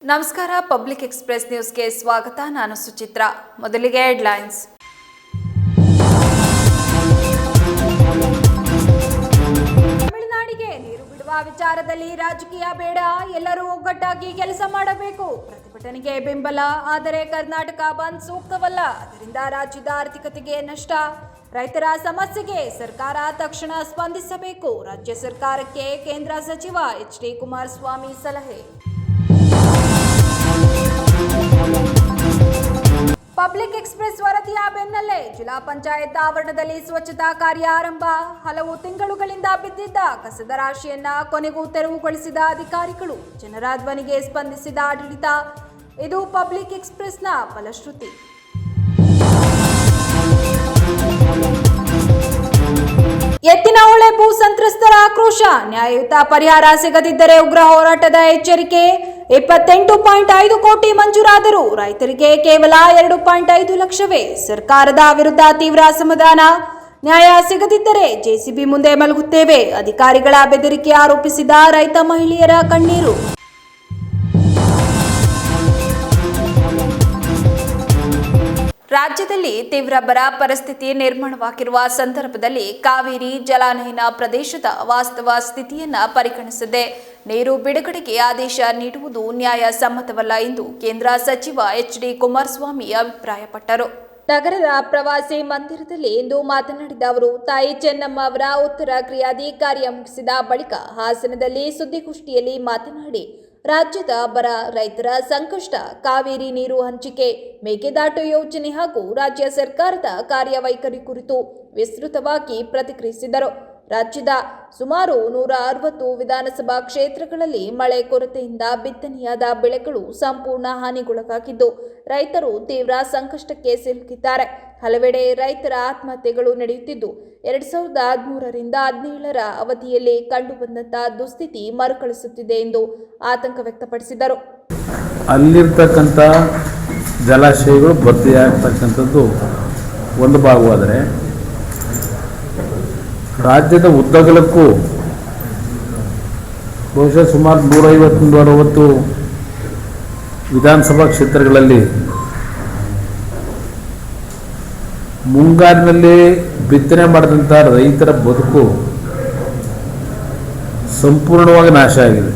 ನಮಸ್ಕಾರ. Public express ನ್ಯೂಸ್ಗೆ ಸ್ವಾಗತ. ನಾನು ಸುಚಿತ್ರಾ. ಮೊದಲಿಗೆ ಹೆಡ್ಲೈನ್ಸ್. ತಮಿಳುನಾಡಿಗೆ ನೀರು ಬಿಡುವ ವಿಚಾರದಲ್ಲಿ ರಾಜಕೀಯ ಬೇಡ, ಎಲ್ಲರೂ ಒಗ್ಗಟ್ಟಾಗಿ ಕೆಲಸ ಮಾಡಬೇಕು. ಪ್ರತಿಭಟನೆಗೆ ಬೆಂಬಲ, ಆದರೆ ಕರ್ನಾಟಕ ಬಂದ್ ಸೂಕ್ತವಲ್ಲ, ಅದರಿಂದ ರಾಜ್ಯದ ಆರ್ಥಿಕತೆಗೆ ನಷ್ಟ. ರೈತರ ಸಮಸ್ಯೆಗೆ ಸರ್ಕಾರ ತಕ್ಷಣ ಸ್ಪಂದಿಸಬೇಕು. ರಾಜ್ಯ ಸರ್ಕಾರಕ್ಕೆ ಕೇಂದ್ರ ಸಚಿವ ಎಚ್.ಡಿ. ಕುಮಾರಸ್ವಾಮಿ ಸಲಹೆ. ಪಬ್ಲಿಕ್ ಎಕ್ಸ್‌ಪ್ರೆಸ್ ವರದಿಯ ಬೆನ್ನಲ್ಲೇ ಜಿಲ್ಲಾ ಪಂಚಾಯತ್ ಆವರಣದಲ್ಲಿ ಸ್ವಚ್ಛತಾ ಕಾರ್ಯ ಆರಂಭ. ಹಲವು ತಿಂಗಳುಗಳಿಂದ ಬಿದ್ದಿದ್ದ ಕಸದ ರಾಶಿಯನ್ನ ಕೊನೆಗೂ ತೆರವುಗೊಳಿಸಿದ ಅಧಿಕಾರಿಗಳು. ಜನರ ಧ್ವನಿಗೆ ಸ್ಪಂದಿಸಿದ ಆಡಳಿತ. ಇದು ಪಬ್ಲಿಕ್ ಎಕ್ಸ್‌ಪ್ರೆಸ್‌ನ ಫಲಶ್ರುತಿ. ಎತ್ತಿನಹೊಳೆ ಭೂ ಸಂತ್ರಸ್ತರ ಆಕ್ರೋಶ. ನ್ಯಾಯಯುತ ಪರಿಹಾರ ಸಿಗದಿದ್ದರೆ ಉಗ್ರ ಹೋರಾಟದ ಎಚ್ಚರಿಕೆ. 28.5 ಕೋಟಿ ಮಂಜೂರಾದರೂ ರೈತರಿಗೆ ಕೇವಲ 2.5 ಲಕ್ಷವೇ. ಸರ್ಕಾರದ ವಿರುದ್ಧ ತೀವ್ರ ಅಸಮಾಧಾನ. ನ್ಯಾಯ ಸಿಗದಿದ್ದರೆ ಜೆಸಿಬಿ ಮುಂದೆ ಮಲಗುತ್ತೇವೆ. ಅಧಿಕಾರಿಗಳ ಬೆದರಿಕೆ ಆರೋಪಿಸಿದ ರೈತ ಮಹಿಳೆಯರ ಕಣ್ಣೀರು. ರಾಜ್ಯದಲ್ಲಿ ತೀವ್ರ ಬರ ಪರಿಸ್ಥಿತಿ ನಿರ್ಮಾಣವಾಗಿರುವ ಸಂದರ್ಭದಲ್ಲಿ ಕಾವೇರಿ ಜಲಾನಯನ ಪ್ರದೇಶದ ವಾಸ್ತವ ಸ್ಥಿತಿಯನ್ನ ಪರಿಗಣಿಸದೆ ನೀರು ಬಿಡುಗಡೆಗೆ ಆದೇಶ ನೀಡುವುದು ನ್ಯಾಯ ಸಮ್ಮತವಲ್ಲ ಎಂದು ಕೇಂದ್ರ ಸಚಿವ ಎಚ್.ಡಿ. ಕುಮಾರಸ್ವಾಮಿ ಅಭಿಪ್ರಾಯಪಟ್ಟರು. ನಗರದ ಪ್ರವಾಸಿ ಮಂದಿರದಲ್ಲಿ ಇಂದು ಮಾತನಾಡಿದ ಅವರು, ತಾಯಿ ಚೆನ್ನಮ್ಮ ಅವರ ಉತ್ತರ ಕ್ರಿಯಾದಿ ಕಾರ್ಯ ಮುಗಿಸಿದ ಬಳಿಕ ಹಾಸನದಲ್ಲಿ ಸುದ್ದಿಗೋಷ್ಠಿಯಲ್ಲಿ ಮಾತನಾಡಿ, ರಾಜ್ಯದ ಬರ, ರೈತರ ಸಂಕಷ್ಟ, ಕಾವೇರಿ ನೀರು ಹಂಚಿಕೆ, ಮೇಕೆದಾಟು ಯೋಜನೆ ಹಾಗೂ ರಾಜ್ಯ ಸರ್ಕಾರದ ಕಾರ್ಯವೈಖರಿ ಕುರಿತು ವಿಸ್ತೃತವಾಗಿ ಪ್ರತಿಕ್ರಿಯಿಸಿದರು. ರಾಜ್ಯದ ಸುಮಾರು 160 ವಿಧಾನಸಭಾ ಕ್ಷೇತ್ರಗಳಲ್ಲಿ ಮಳೆ ಕೊರತೆಯಿಂದ ಬಿತ್ತನೆಯಾದ ಬೆಳೆಗಳು ಸಂಪೂರ್ಣ ಹಾನಿಗೊಳಗಾಗಿದ್ದು, ರೈತರು ತೀವ್ರ ಸಂಕಷ್ಟಕ್ಕೆ ಸಿಲುಕಿದ್ದಾರೆ. ಹಲವೆಡೆ ರೈತರ ಆತ್ಮಹತ್ಯೆಗಳು ನಡೆಯುತ್ತಿದ್ದು, 2013ರಿಂದ 2017ರ ಅವಧಿಯಲ್ಲಿ ಕಂಡುಬಂದಂತಹ ದುಸ್ಥಿತಿ ಮರುಕಳಿಸುತ್ತಿದೆ ಎಂದು ಆತಂಕ ವ್ಯಕ್ತಪಡಿಸಿದರು. ಅಲ್ಲಿರ್ತಕ್ಕಂಥ ಜಲಾಶಯಗಳು ಭರ್ತಿಯಾಗ್ತಕ್ಕಂಥದ್ದು ಒಂದು ಭಾಗವಾದರೆ, ರಾಜ್ಯದ ಉದ್ದಗಲಕ್ಕೂ ಬಹುಶಃ ಸುಮಾರು 150-160 ವಿಧಾನಸಭಾ ಕ್ಷೇತ್ರಗಳಲ್ಲಿ ಮುಂಗಾರಿನಲ್ಲಿ ಬಿತ್ತನೆ ಮಾಡಿದಂಥ ರೈತರ ಬದುಕು ಸಂಪೂರ್ಣವಾಗಿ ನಾಶ ಆಗಿದೆ.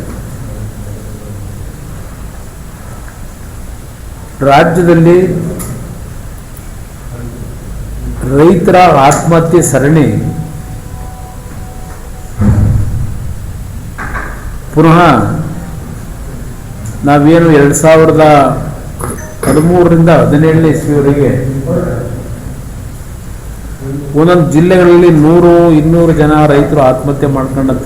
ರಾಜ್ಯದಲ್ಲಿ ರೈತರ ಆತ್ಮಹತ್ಯೆ ಸರಣಿ ಪುನಃ ನಾವೇನು 2013ರಿಂದ 2017ನೇ ಇಸ್ವಿಯವರೆಗೆ ಒಂದೊಂದು ಜಿಲ್ಲೆಗಳಲ್ಲಿ 100-200 ಜನ ರೈತರು ಆತ್ಮಹತ್ಯೆ ಮಾಡ್ಕೊಂಡಂಥ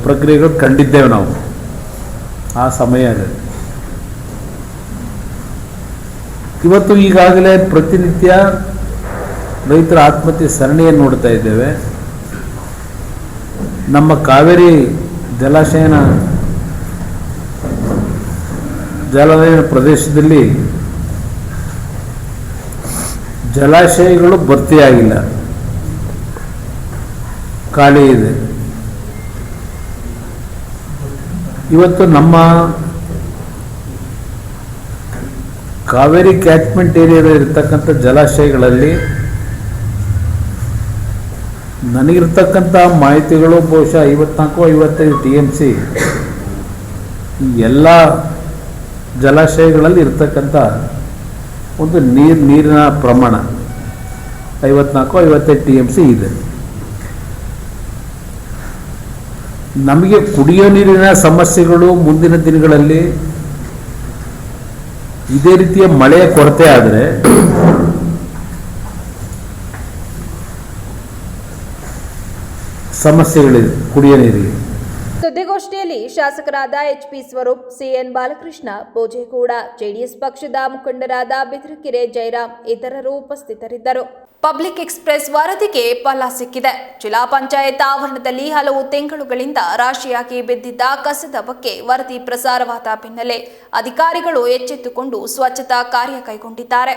ಪ್ರಕ್ರಿಯೆಗಳು ಕಂಡಿದ್ದೇವೆ ನಾವು ಆ ಸಮಯದಲ್ಲಿ. ಇವತ್ತು ಈಗಾಗಲೇ ಪ್ರತಿನಿತ್ಯ ರೈತರ ಆತ್ಮಹತ್ಯೆ ಸರಣಿಯನ್ನು ನೋಡ್ತಾ ಇದ್ದೇವೆ. ನಮ್ಮ ಕಾವೇರಿ ಜಲಾನಯನ ಪ್ರದೇಶದಲ್ಲಿ ಜಲಾಶಯಗಳು ಭರ್ತಿಯಾಗಿಲ್ಲ, ಖಾಲಿ ಇದೆ. ಇವತ್ತು ನಮ್ಮ ಕಾವೇರಿ ಕ್ಯಾಚ್ಮೆಂಟ್ ಏರಿಯಾದಲ್ಲಿ ಇರತಕ್ಕಂಥ ಜಲಾಶಯಗಳಲ್ಲಿ ನನಗಿರ್ತಕ್ಕಂಥ ಮಾಹಿತಿಗಳು ಬಹುಶಃ 54-55 TMC ಎಲ್ಲ ಜಲಾಶಯಗಳಲ್ಲಿ ಇರ್ತಕ್ಕಂಥ ಒಂದು ನೀರಿನ ಪ್ರಮಾಣ 54-55 TMC ಇದೆ. ನಮಗೆ ಕುಡಿಯೋ ನೀರಿನ ಸಮಸ್ಯೆಗಳು ಮುಂದಿನ ದಿನಗಳಲ್ಲಿ ಇದೇ ರೀತಿಯ ಮಳೆಯ ಕೊರತೆ ಆದರೆ ಸಮಸ್ಯೆಗಳಿದೆ ಕುಡಿಯೋ ನೀರಿಗೆ. ಸುದ್ದಿಗೋಷ್ಠಿಯಲ್ಲಿ ಶಾಸಕರಾದ H P. Swaroop, C N. Balakrishna, Bhojegowda, JDS ಪಕ್ಷದ ಮುಖಂಡರಾದ ಬಿದರಕೆರೆ ಜಯರಾಮ್ ಇತರರು ಉಪಸ್ಥಿತರಿದ್ದರು. ಪಬ್ಲಿಕ್ ಎಕ್ಸ್‌ಪ್ರೆಸ್ ವರದಿಗೆ ಫಲ ಸಿಕ್ಕಿದೆ. ಜಿಲ್ಲಾ ಪಂಚಾಯತ್ ಆವರಣದಲ್ಲಿ ಹಲವು ತಿಂಗಳುಗಳಿಂದ ರಾಶಿಯಾಗಿ ಬಿದ್ದಿದ್ದ ಕಸದ ಬಗ್ಗೆ ವರದಿ ಪ್ರಸಾರವಾದ ಬೆನ್ನಲ್ಲೇ ಅಧಿಕಾರಿಗಳು ಎಚ್ಚೆತ್ತುಕೊಂಡು ಸ್ವಚ್ಛತಾ ಕಾರ್ಯ ಕೈಗೊಂಡಿದ್ದಾರೆ.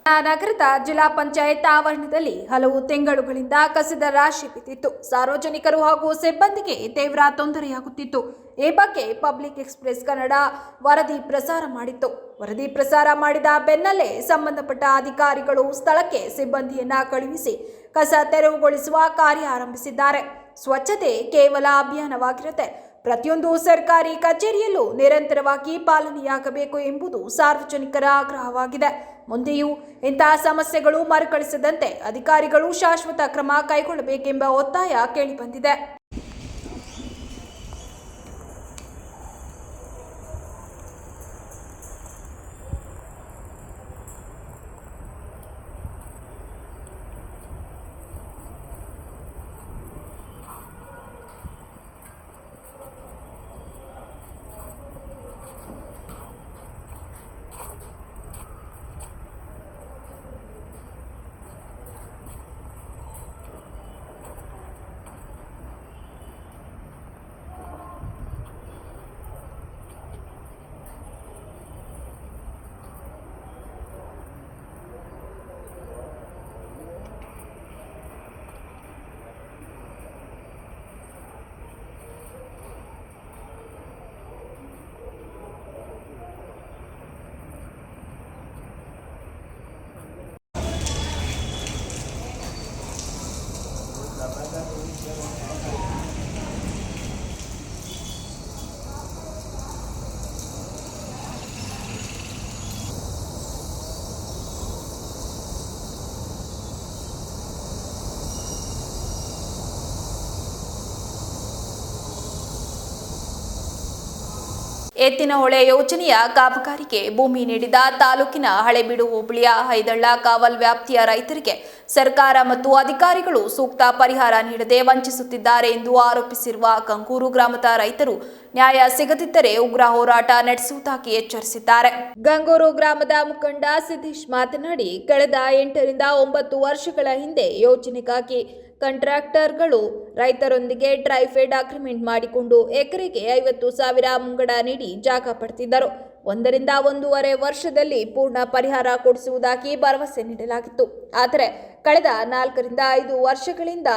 ನಗರದ ಜಿಲ್ಲಾ ಪಂಚಾಯತ್ ಆವರಣದಲ್ಲಿ ಹಲವು ತಿಂಗಳುಗಳಿಂದ ಕಸದ ರಾಶಿ ಬಿದ್ದಿತ್ತು. ಸಾರ್ವಜನಿಕರು ಹಾಗೂ ಸಿಬ್ಬಂದಿಗೆ ತೀವ್ರ ತೊಂದರೆಯಾಗುತ್ತಿತ್ತು. ಈ ಬಗ್ಗೆ ಪಬ್ಲಿಕ್ ಎಕ್ಸ್‌ಪ್ರೆಸ್ ಕನ್ನಡ ವರದಿ ಪ್ರಸಾರ ಮಾಡಿತ್ತು. ವರದಿ ಪ್ರಸಾರ ಮಾಡಿದ ಬೆನ್ನಲ್ಲೇ ಸಂಬಂಧಪಟ್ಟ ಅಧಿಕಾರಿಗಳು ಸ್ಥಳಕ್ಕೆ ಸಿಬ್ಬಂದಿಯನ್ನ ಕಳುಹಿಸಿ ಕಸ ತೆರವುಗೊಳಿಸುವ ಕಾರ್ಯ ಆರಂಭಿಸಿದ್ದಾರೆ. ಸ್ವಚ್ಛತೆ ಕೇವಲ ಅಭಿಯಾನವಾಗಿರುತ್ತೆ. ಪ್ರತಿಯೊಂದು ಸರ್ಕಾರಿ ಕಚೇರಿಯಲ್ಲೂ ನಿರಂತರವಾಗಿ ಪಾಲನೆಯಾಗಬೇಕು ಎಂಬುದು ಸಾರ್ವಜನಿಕರ ಆಗ್ರಹವಾಗಿದೆ. ಮುಂದೆಯೂ ಇಂತಹ ಸಮಸ್ಯೆಗಳು ಮರುಕಳಿಸದಂತೆ ಅಧಿಕಾರಿಗಳು ಶಾಶ್ವತ ಕ್ರಮ ಕೈಗೊಳ್ಳಬೇಕೆಂಬ ಒತ್ತಾಯ ಕೇಳಿಬಂದಿದೆ. ಎತ್ತಿನಹೊಳೆ ಯೋಜನೆಯ ಕಾಮಗಾರಿಗೆ ಭೂಮಿ ನೀಡಿದ ತಾಲೂಕಿನ ಹಳೆಬೀಡು ಹೋಬಳಿಯ ಹೈದಳ್ಳ ಕಾವಲ್ ವ್ಯಾಪ್ತಿಯ ರೈತರಿಗೆ ಸರ್ಕಾರ ಮತ್ತು ಅಧಿಕಾರಿಗಳು ಸೂಕ್ತ ಪರಿಹಾರ ನೀಡದೆ ವಂಚಿಸುತ್ತಿದ್ದಾರೆ ಎಂದು ಆರೋಪಿಸಿರುವ ಗಂಗೂರು ಗ್ರಾಮದ ರೈತರು ನ್ಯಾಯ ಸಿಗದಿದ್ದರೆ ಉಗ್ರ ಹೋರಾಟ ನಡೆಸುವುದಾಗಿ ಎಚ್ಚರಿಸಿದ್ದಾರೆ. ಗಂಗೂರು ಗ್ರಾಮದ ಮುಖಂಡ ಸಿದ್ದೇಶ್ ಮಾತನಾಡಿ, ಕಳೆದ 8 ರಿಂದ 9 ವರ್ಷಗಳ ಹಿಂದೆ ಯೋಜನೆಗಾಗಿ ಕಾಂಟ್ರಾಕ್ಟರ್ಗಳು ರೈತರೊಂದಿಗೆ ಟ್ರೈಫೆಡ್ ಅಗ್ರಿಮೆಂಟ್ ಮಾಡಿಕೊಂಡು ಎಕರೆಗೆ 50,000 ಮುಂಗಡ ನೀಡಿ ಜಾಗ ಪಡೆದಿದ್ದರು. 1 ರಿಂದ 1.5 ವರ್ಷದಲ್ಲಿ ಪೂರ್ಣ ಪರಿಹಾರ ಕೊಡಿಸುವುದಾಗಿ ಭರವಸೆ ನೀಡಲಾಗಿತ್ತು. ಆದರೆ ಕಳೆದ 4 ರಿಂದ 5 ವರ್ಷಗಳಿಂದ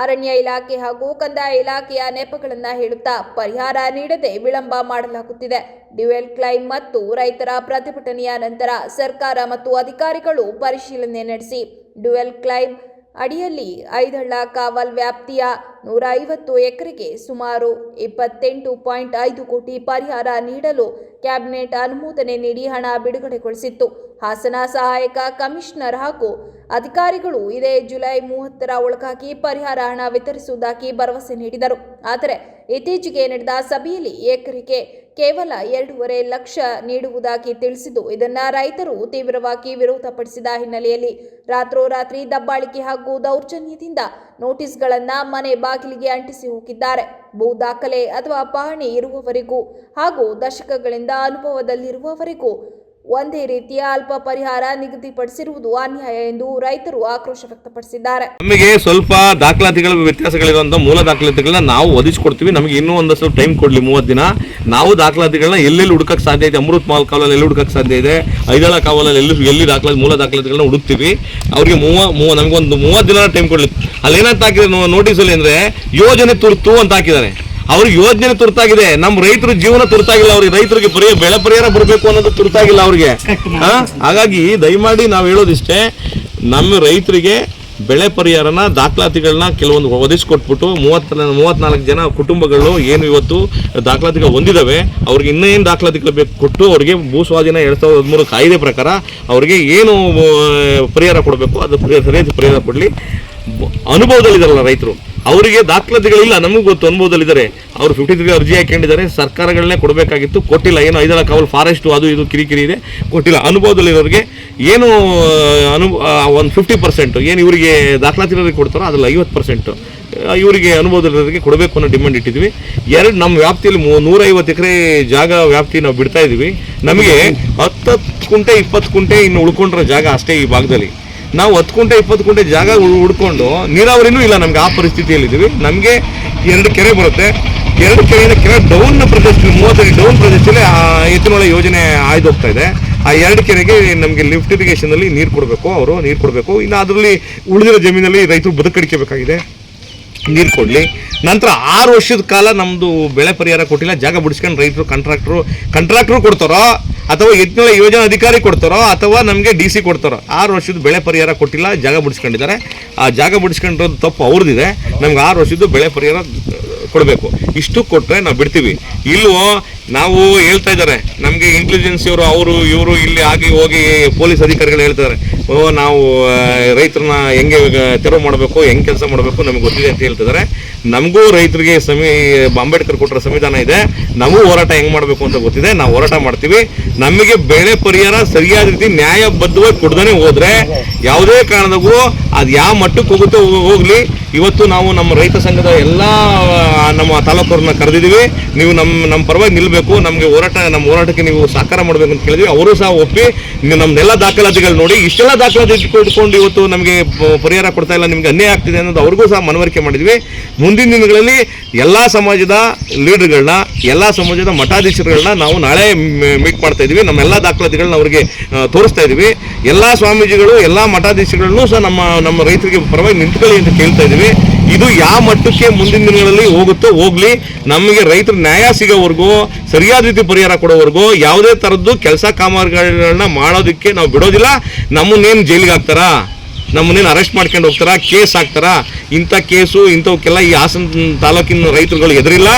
ಅರಣ್ಯ ಇಲಾಖೆ ಹಾಗೂ ಕಂದಾಯ ಇಲಾಖೆಯ ನೆಪಗಳನ್ನು ಹೇಳುತ್ತಾ ಪರಿಹಾರ ನೀಡದೆ ವಿಳಂಬ ಮಾಡಲಾಗುತ್ತಿದೆ. ಡ್ಯುಯಲ್ ಕ್ಲೈಮ್ ಮತ್ತು ರೈತರ ಪ್ರತಿಭಟನೆಯ ನಂತರ ಸರ್ಕಾರ ಮತ್ತು ಅಧಿಕಾರಿಗಳು ಪರಿಶೀಲನೆ ನಡೆಸಿ ಡ್ಯುಯಲ್ ಕ್ಲೈಮ್ ಅಡಿಯಲ್ಲಿ ಹೈದಳ್ಳ ಕಾವಲ್ ವ್ಯಾಪ್ತಿಯ 150 ಎಕರೆಗೆ ಸುಮಾರು 28.5 ಕೋಟಿ ಪರಿಹಾರ ನೀಡಲು ಕ್ಯಾಬಿನೆಟ್ ಅನುಮೋದನೆ ನೀಡಿ ಹಣ ಬಿಡುಗಡೆಗೊಳಿಸಿತ್ತು. ಹಾಸನ ಸಹಾಯಕ ಕಮಿಷನರ್ ಹಾಗೂ ಅಧಿಕಾರಿಗಳು ಇದೇ ಜುಲೈ 30ರ ಒಳಗಾಗಿ ಪರಿಹಾರ ಹಣ ವಿತರಿಸುವುದಾಗಿ ಭರವಸೆ ನೀಡಿದರು. ಆದರೆ ಇತ್ತೀಚೆಗೆ ನಡೆದ ಸಭೆಯಲ್ಲಿ ಎಕರೆಗೆ ಕೇವಲ 2.5 ಲಕ್ಷ ನೀಡುವುದಾಗಿ ತಿಳಿಸಿದ್ದು, ಇದನ್ನು ರೈತರು ತೀವ್ರವಾಗಿ ವಿರೋಧಪಡಿಸಿದ ಹಿನ್ನೆಲೆಯಲ್ಲಿ ರಾತ್ರೋರಾತ್ರಿ ದಬ್ಬಾಳಿಕೆ ಹಾಗೂ ದೌರ್ಜನ್ಯದಿಂದ ನೋಟಿಸ್ಗಳನ್ನು ಮನೆ ಬಾಗಿಲಿಗೆ ಅಂಟಿಸಿ ಹೋಗಿದ್ದಾರೆ. ಭೂ ದಾಖಲೆ ಅಥವಾ ಪಹಣಿ ಇರುವವರಿಗೂ ಹಾಗೂ ದಶಕಗಳಿಂದ ಅನುಭವದಲ್ಲಿರುವವರಿಗೂ ಒಂದೇ ರೀತಿಯ ಅಲ್ಪ ಪರಿಹಾರ ನಿಗದಿಪಡಿಸಿರುವುದು ಅನ್ಯಾಯ ಎಂದು ರೈತರು ಆಕ್ರೋಶ ವ್ಯಕ್ತಪಡಿಸಿದ್ದಾರೆ. ನಮಗೆ ಸ್ವಲ್ಪ ದಾಖಲಾತಿಗಳ ವ್ಯತ್ಯಾಸಗಳಿರುವಂತಹ ಮೂಲ ದಾಖಲಾತಿಗಳನ್ನ ನಾವು ಒದಗಿಸಿಕೊಡ್ತೀವಿ. ನಮಗೆ ಇನ್ನೂ ಒಂದಷ್ಟು ಟೈಮ್ ಕೊಡ್ಲಿ, 30 ದಿನ. ನಾವು ದಾಖಲಾತಿಗಳನ್ನ ಎಲ್ಲೆಲ್ಲಿ ಹುಡುಕಕ್ಕೆ ಸಾಧ್ಯ ಇದೆ, ಅಮೃತ್ ಮಹಲ್ ಕಾವಲಲ್ಲಿ ಎಲ್ಲಿ ಹುಡುಕಕ್ಕೆ ಸಾಧ್ಯ ಇದೆ, ಹೈದಳ್ಳ ಕಾವಲಲ್ಲಿ ಎಲ್ಲಿ ಮೂಲ ದಾಖಲಾತಿಗಳನ್ನ ಹುಡುಕ್ತೀವಿ. ಅವ್ರಿಗೆ ನಮಗೊಂದು 30 ದಿನ ಟೈಮ್ ಕೊಡ್ಲಿ. ಅಲ್ಲೇನಂತ ಹಾಕಿದ್ರೆ ನೋಟಿಸಲ್ಲಿ ಅಂದ್ರೆ ಯೋಜನೆ ತುರ್ತು ಅಂತ ಹಾಕಿದ್ದಾರೆ. ಅವ್ರಿಗೆ ಯೋಜನೆ ತುರ್ತಾಗಿದೆ, ನಮ್ಮ ರೈತರ ಜೀವನ ತುರ್ತಾಗಿಲ್ಲ. ಅವ್ರಿಗೆ ರೈತರಿಗೆ ಬೆಳೆ ಪರಿಹಾರ ಬರಬೇಕು ಅನ್ನೋದು ತುರ್ತಾಗಿಲ್ಲ ಅವ್ರಿಗೆ. ಹಾಗಾಗಿ ದಯಮಾಡಿ ನಾವು ಹೇಳೋದಿಷ್ಟೇ, ನಮ್ಮ ರೈತರಿಗೆ ಬೆಳೆ ಪರಿಹಾರನ ದಾಖಲಾತಿಗಳನ್ನ ಕೆಲವೊಂದು ಒದಗಿಸ್ಕೊಟ್ಬಿಟ್ಟು 34 ಜನ ಕುಟುಂಬಗಳು ಏನು ಇವತ್ತು ದಾಖಲಾತಿಗಳು ಹೊಂದಿದ್ದಾವೆ, ಅವ್ರಿಗೆ ಇನ್ನೇನು ದಾಖಲಾತಿಗಳು ಬೇಕು ಕೊಟ್ಟು ಅವ್ರಿಗೆ ಭೂಸ್ವಾಧೀನ 2013 ಕಾಯ್ದೆ ಪ್ರಕಾರ ಅವ್ರಿಗೆ ಏನು ಪರಿಹಾರ ಕೊಡಬೇಕು ಅದು ಸರಿಯಾದ ಪರಿಹಾರ ಕೊಡಲಿ. ಅನುಭವದಲ್ಲಿದ್ದಾರಲ್ಲ ರೈತರು, ಅವರಿಗೆ ದಾಖಲಾತಿಗಳಿಲ್ಲ, ನಮಗೂ ಗೊತ್ತು ಅನುಭವದಲ್ಲಿದ್ದಾರೆ. ಅವರು 53 ಅರ್ಜಿ ಹಾಕೊಂಡಿದ್ದಾರೆ, ಸರ್ಕಾರಗಳನ್ನೇ ಕೊಡಬೇಕಾಗಿತ್ತು, ಕೊಟ್ಟಿಲ್ಲ. ಏನು ಹೈದಳ್ಳ ಕಾವಲ್ ಫಾರೆಸ್ಟು ಅದು ಇದು ಕಿರಿಕಿರಿ ಇದೆ, ಕೊಟ್ಟಿಲ್ಲ. ಅನುಭವದಲ್ಲಿರೋರಿಗೆ ಏನು ಒಂದು 50% ಏನು ಇವರಿಗೆ ದಾಖಲಾತಿರೋರಿಗೆ ಕೊಡ್ತಾರೋ ಅದ್ರಲ್ಲಿ 50% ಇವರಿಗೆ ಅನುಭವದಲ್ಲಿರೋರಿಗೆ ಕೊಡಬೇಕು ಅನ್ನೋ ಡಿಮ್ಯಾಂಡ್ ಇಟ್ಟಿದ್ವಿ. ನಮ್ಮ ವ್ಯಾಪ್ತಿಯಲ್ಲಿ 150 ಎಕರೆ ಜಾಗ ವ್ಯಾಪ್ತಿ ನಾವು ಬಿಡ್ತಾ ಇದ್ದೀವಿ. ನಮಗೆ 10 ಕುಂಟೆ 20 ಕುಂಟೆ ಇನ್ನು ಉಳ್ಕೊಂಡಿರೋ ಜಾಗ ಅಷ್ಟೇ ಈ ಭಾಗದಲ್ಲಿ. ನಾವು 10 ಕುಂಟೆ 20 ಕುಂಟೆ ಜಾಗ ಹುಡ್ಕೊಂಡು ನೀರಾವರಿನೂ ಇಲ್ಲ, ನಮ್ಗೆ ಆ ಪರಿಸ್ಥಿತಿಯಲ್ಲಿದ್ದೀವಿ. ನಮಗೆ 2 ಕೆರೆ ಬರುತ್ತೆ, 2 ಕೆರೆಯಿಂದ ಕೆರೆ ಡೌನ್ ಪ್ರದೇಶದಲ್ಲಿ 30 ಅಡಿ ಡೌನ್ ಪ್ರದೇಶದಲ್ಲಿ ಎತ್ತಿನಹೊಳೆ ಯೋಜನೆ ಆಯ್ದು ಹೋಗ್ತಾ ಇದೆ. ಆ 2 ಕೆರೆಗೆ ನಮಗೆ ಲಿಫ್ಟ್ ಇರಿಗೇಷನಲ್ಲಿ ನೀರು ಕೊಡಬೇಕು, ಅವರು ನೀರು ಕೊಡಬೇಕು. ಇನ್ನು ಅದರಲ್ಲಿ ಉಳಿದಿರೋ ಜಮೀನಲ್ಲಿ ರೈತರು ಬದುಕಡಿಕೆಬೇಕಾಗಿದೆ, ನೀರು ಕೊಡಲಿ. ನಂತರ 6 ವರ್ಷದ ಕಾಲ ನಮ್ಮದು ಬೆಳೆ ಪರಿಹಾರ ಕೊಟ್ಟಿಲ್ಲ, ಜಾಗ ಬಿಡಿಸ್ಕೊಂಡು ರೈತರು ಕಾಂಟ್ರಾಕ್ಟ್ರು ಕೊಡ್ತಾರೋ ಅಥವಾ ಯತ್ನಾಳ ಯೋಜನಾ ಅಧಿಕಾರಿ ಕೊಡ್ತಾರೋ ಅಥವಾ ನಮಗೆ DC ಕೊಡ್ತಾರೋ. 6 ವರ್ಷದ ಬೆಳೆ ಪರಿಹಾರ ಕೊಟ್ಟಿಲ್ಲ, ಜಾಗ ಬಿಡಿಸ್ಕೊಂಡಿದ್ದಾರೆ. ಆ ಜಾಗ ಬಿಡಿಸ್ಕೊಂಡಿರೋದು ತಪ್ಪು ಅವ್ರದ್ದಿದೆ. ನಮ್ಗೆ 6 ವರ್ಷದ್ದು ಬೆಳೆ ಪರಿಹಾರ ಕೊಡಬೇಕು. ಇಷ್ಟು ಕೊಟ್ಟರೆ ನಾವು ಬಿಡ್ತೀವಿ. ಇಲ್ವೋ ನಾವು ಹೇಳ್ತಾ ಇದ್ದಾರೆ, ನಮಗೆ ಇಂಟೆಲಿಜೆನ್ಸಿಯವರು ಅವರು ಇವರು ಇಲ್ಲಿ ಆಗಿ ಹೋಗಿ ಪೊಲೀಸ್ ಅಧಿಕಾರಿಗಳು ಹೇಳ್ತಾರೆ, ನಾವು ರೈತರನ್ನ ಹೆಂಗೆ ತೆರವು ಮಾಡಬೇಕು, ಹೆಂಗೆ ಕೆಲಸ ಮಾಡಬೇಕು ನಮಗೆ ಗೊತ್ತಿದೆ ಅಂತ ಹೇಳ್ತಿದ್ದಾರೆ. ನಮಗೂ ರೈತರಿಗೆ ಅಂಬೇಡ್ಕರ್ ಕೊಟ್ಟರೆ ಸಂವಿಧಾನ ಇದೆ, ನಮಗೂ ಹೋರಾಟ ಹೆಂಗೆ ಮಾಡಬೇಕು ಅಂತ ಗೊತ್ತಿದೆ. ನಾವು ಹೋರಾಟ ಮಾಡ್ತೀವಿ. ನಮಗೆ ಬೆಳೆ ಪರಿಹಾರ ಸರಿಯಾದ ರೀತಿ ನ್ಯಾಯಬದ್ಧವಾಗಿ ಕೊಡ್ದೇ ಹೋದರೆ ಯಾವುದೇ ಕಾರಣದಾಗೂ ಅದು ಯಾವ ಮಟ್ಟಕ್ಕೆ ಹೋಗುತ್ತೆ ಹೋಗಲಿ. ಇವತ್ತು ನಾವು ನಮ್ಮ ರೈತ ಸಂಘದ ಎಲ್ಲ ನಮ್ಮ ತಾಲೂಕವ್ರನ್ನ ಕರೆದಿದ್ದೀವಿ. ನೀವು ನಮ್ಮ ಪರವಾಗಿ ನಿಲ್ಲಬೇಕು, ನಮಗೆ ನಮ್ಮ ಹೋರಾಟಕ್ಕೆ ನೀವು ಸಹಕಾರ ಮಾಡಬೇಕು ಅಂತ ಕೇಳಿದ್ವಿ. ಅವರು ಸಹ ಒಪ್ಪಿ ನಮ್ಮನ್ನೆಲ್ಲ ದಾಖಲಾತಿಗಳು ನೋಡಿ, ಇಷ್ಟೆಲ್ಲ ದಾಖಲಾತಿ ಇಟ್ಕೊಂಡು ಇವತ್ತು ನಮಗೆ ಪರಿಹಾರ ಕೊಡ್ತಾ ಇಲ್ಲ, ನಿಮಗೆ ಅನ್ಯಾಯ ಆಗ್ತಿದೆ ಅನ್ನೋದು ಅವ್ರಿಗೂ ಸಹ ಮನವರಿಕೆ ಮಾಡಿದ್ವಿ. ಮುಂದಿನ ದಿನಗಳಲ್ಲಿ ಎಲ್ಲ ಸಮಾಜದ ಲೀಡರ್ಗಳನ್ನ, ಎಲ್ಲ ಸಮಾಜದ ಮಠಾಧೀಶರುಗಳನ್ನ ನಾವು ನಾಳೆ ಮೀಟ್ ಮಾಡ್ತಾ ಇದ್ದೀವಿ. ನಮ್ಮೆಲ್ಲ ದಾಖಲಾತಿಗಳನ್ನ ಅವರಿಗೆ ತೋರಿಸ್ತಾ ಇದ್ದೀವಿ. ಎಲ್ಲ ಸ್ವಾಮೀಜಿಗಳು, ಎಲ್ಲ ಮಠಾಧೀಶರುಗಳನ್ನು ಸಹ ನಮ್ಮ ರೈತರಿಗೆ ಪರವಾಗಿ ನಿಂತ್ಕೊಳ್ಳಿ ಅಂತ ಕೇಳ್ತಾ ಇದ್ದೀವಿ. ಇದು ಯಾವ ಮಟ್ಟಕ್ಕೆ ಮುಂದಿನ ದಿನಗಳಲ್ಲಿ ಹೋಗುತ್ತೋ ಹೋಗ್ಲಿ, ನಮಗೆ ರೈತರ ನ್ಯಾಯ ಸಿಗೋವರೆಗೂ, ಸರಿಯಾದ ರೀತಿ ಪರಿಹಾರ ಕೊಡೋವರೆಗೂ ಯಾವುದೇ ಥರದ್ದು ಕೆಲಸ ಕಾಮಗಾರಿಗಳನ್ನ ಮಾಡೋದಕ್ಕೆ ನಾವು ಬಿಡೋದಿಲ್ಲ. ನಮ್ಮನ್ನೇನು ಜೈಲಿಗೆ ಹಾಕ್ತಾರಾ, ನಮ್ಮನ್ನೇನು ಅರೆಸ್ಟ್ ಮಾಡ್ಕೊಂಡು ಹೋಗ್ತಾರಾ, ಕೇಸ್ ಹಾಕ್ತಾರಾ? ಇಂಥ ಕೇಸು ಇಂಥವಕ್ಕೆಲ್ಲ ಈ ಹಾಸನ ತಾಲೂಕಿನ ರೈತರುಗಳು ಎದುರಿಲ್ಲ.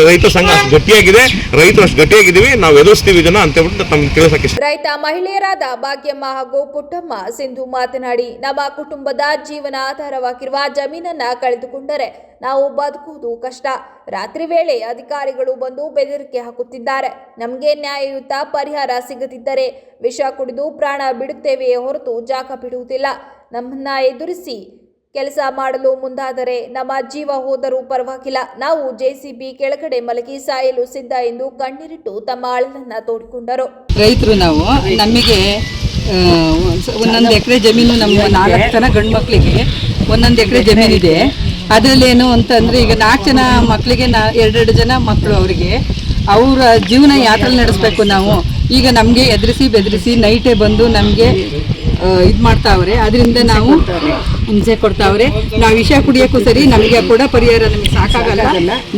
ರೈತ ಸಂಘ ಅಷ್ಟು ಗಟ್ಟಿಯಾಗಿದೆ, ರೈತರು ಅಷ್ಟು ಗಟ್ಟಿಯಾಗಿದ್ದೀವಿ, ನಾವು ಎದುರಿಸ್ತೀವಿ ಇದನ್ನ ಅಂತ ಹೇಳ್ಬಿಟ್ಟು ತಮ್ಗೆ ತಿಳಿಸಕ್ಕೆ ಇಷ್ಟ. ರೈತ ಮಹಿಳೆಯರಾದ ಭಾಗ್ಯಮ್ಮ ಹಾಗೂ ಪುಟ್ಟಮ್ಮ ಸಿಂಧು ಮಾತನಾಡಿ, ನಮ್ಮ ಕುಟುಂಬದ ಜೀವನ ಆಧಾರವಾಗಿರುವ ಜಮೀನನ್ನ ಕಳೆದುಕೊಂಡರೆ ನಾವು ಬದುಕುವುದು ಕಷ್ಟ. ರಾತ್ರಿ ವೇಳೆ ಅಧಿಕಾರಿಗಳು ಬಂದು ಬೆದರಿಕೆ ಹಾಕುತ್ತಿದ್ದಾರೆ. ನಮಗೆ ನ್ಯಾಯಯುತ ಪರಿಹಾರ ಸಿಗದಿದ್ದರೆ ವಿಷ ಕುಡಿದು ಪ್ರಾಣ ಬಿಡುತ್ತೇವೆಯೇ ಹೊರತು ಜಾಗ ಬಿಡುವುದಿಲ್ಲ. ನಮ್ಮನ್ನ ಎದುರಿಸಿ ಕೆಲಸ ಮಾಡಲು ಮುಂದಾದರೆ ನಮ್ಮ ಜೀವ ಹೋದರೂ ಪರವಾಗಿಲ್ಲ, ನಾವು JCB ಕೆಳಗಡೆ ಮಲಗಿ ಸಾಯಲು ಸಿದ್ಧ ಎಂದು ಕಣ್ಣೀರಿಟ್ಟು ತಮ್ಮ ಅಳಲನ್ನ ತೋಡಿಕೊಂಡರು. ರೈತರು ನಾವು, ನಮಗೆ 1 ಎಕರೆ ಜಮೀನು, ನಮ್ಮ 4 ಜನ ಗಂಡು ಮಕ್ಕಳಿಗೆ 1 ಎಕರೆ ಜಮೀನಿದೆ. ಅದರಲ್ಲೇನು ಅಂತಂದರೆ ಈಗ 4 ಜನ ಮಕ್ಕಳಿಗೆ 2 ಜನ ಮಕ್ಕಳು, ಅವರಿಗೆ ಅವರ ಜೀವನ ಯಾತ್ರೆ ನಡೆಸಬೇಕು ನಾವು. ಈಗ ನಮಗೆ ಎದುರಿಸಿ ಬೆದರಿಸಿ ನೈಟೇ ಬಂದು ನಮಗೆ ಇದು ಮಾಡ್ತಾವ್ರೆ. ಅದರಿಂದ ನಾವು ಹಿಂಸೆ ಕೊಡ್ತಾವ್ರೆ. ನಾವು ವಿಷ ಕುಡಿಯೋಕ್ಕೂ ಸರಿ, ನಮಗೆ ಕೂಡ ಪರಿಹಾರ ನಮಗೆ ಸಾಕಾಗಲ್ಲ.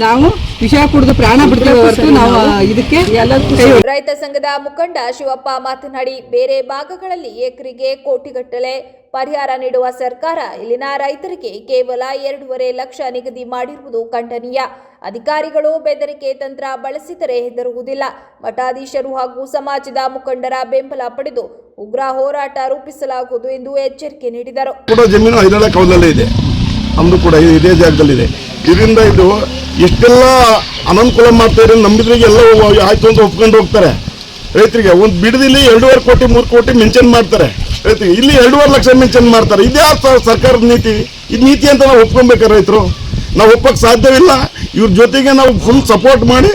ನಾವು ವಿಷ ಕುಡಿದು ಪ್ರಾಣ ಬಿಡ್ತೀವಿ ಹೊರತು ನಾವು ಇದಕ್ಕೆ ರೈತ ಸಂಘದ ಮುಖಂಡ ಶಿವಪ್ಪ ಮಾತನಾಡಿ, ಬೇರೆ ಭಾಗಗಳಲ್ಲಿ ಎಕರೆಗೆ ಕೋಟಿಗಟ್ಟಲೆ ಪರಿಹಾರ ನೀಡುವ ಸರ್ಕಾರ ಇಲ್ಲಿನ ರೈತರಿಗೆ ಕೇವಲ 2.5 ಲಕ್ಷ ನಿಗದಿ ಮಾಡಿರುವುದು ಖಂಡನೀಯ. ಅಧಿಕಾರಿಗಳು ಬೆದರಿಕೆ ತಂತ್ರ ಬಳಸಿದರೆ ಹೆದರುವುದಿಲ್ಲ. ಮಠಾಧೀಶರು ಹಾಗೂ ಸಮಾಜದ ಮುಖಂಡರ ಬೆಂಬಲ ಪಡೆದು ಉಗ್ರ ಹೋರಾಟ ರೂಪಿಸಲಾಗುವುದು ಎಂದು ಎಚ್ಚರಿಕೆ ನೀಡಿದರು. ಜಮೀನು ಐದಾಳ ಕವಲಲ್ಲೇ ಇದೆ, ನಮ್ದು ಕೂಡ ಇದೇ ಜಾಗದಲ್ಲಿದೆ. ಇದರಿಂದ ಇದು ಎಷ್ಟೆಲ್ಲ ಅನನುಕೂಲ ಮಾಡ್ತಾ ಇರೋ ನಂಬಿದ್ರಿಗೆ ಎಲ್ಲ ಆಯ್ತು ಅಂತ ಒಪ್ಕೊಂಡು ಹೋಗ್ತಾರೆ. ರೈತರಿಗೆ ಒಂದು ಬಿಡದಿಲ್ಲಿ 2.5 ಕೋಟಿ 3 ಕೋಟಿ ಮೆನ್ಷನ್ ಮಾಡ್ತಾರೆ. ರೈತರಿಗೆ ಇಲ್ಲಿ 2.5 ಲಕ್ಷ ಮೆನ್ಷನ್ ಮಾಡ್ತಾರೆ. ಇದೇ ಸರ್ಕಾರದ ನೀತಿ. ಇದು ನೀತಿ ಅಂತ ನಾವು ಒಪ್ಕೊಬೇಕಾರೆ ರೈತರು ನಾವು ಒಪ್ಪಕ್ಕೆ ಸಾಧ್ಯವಿಲ್ಲ. ಇವ್ರ ಜೊತೆಗೆ ನಾವು ಫುಲ್ ಸಪೋರ್ಟ್ ಮಾಡಿ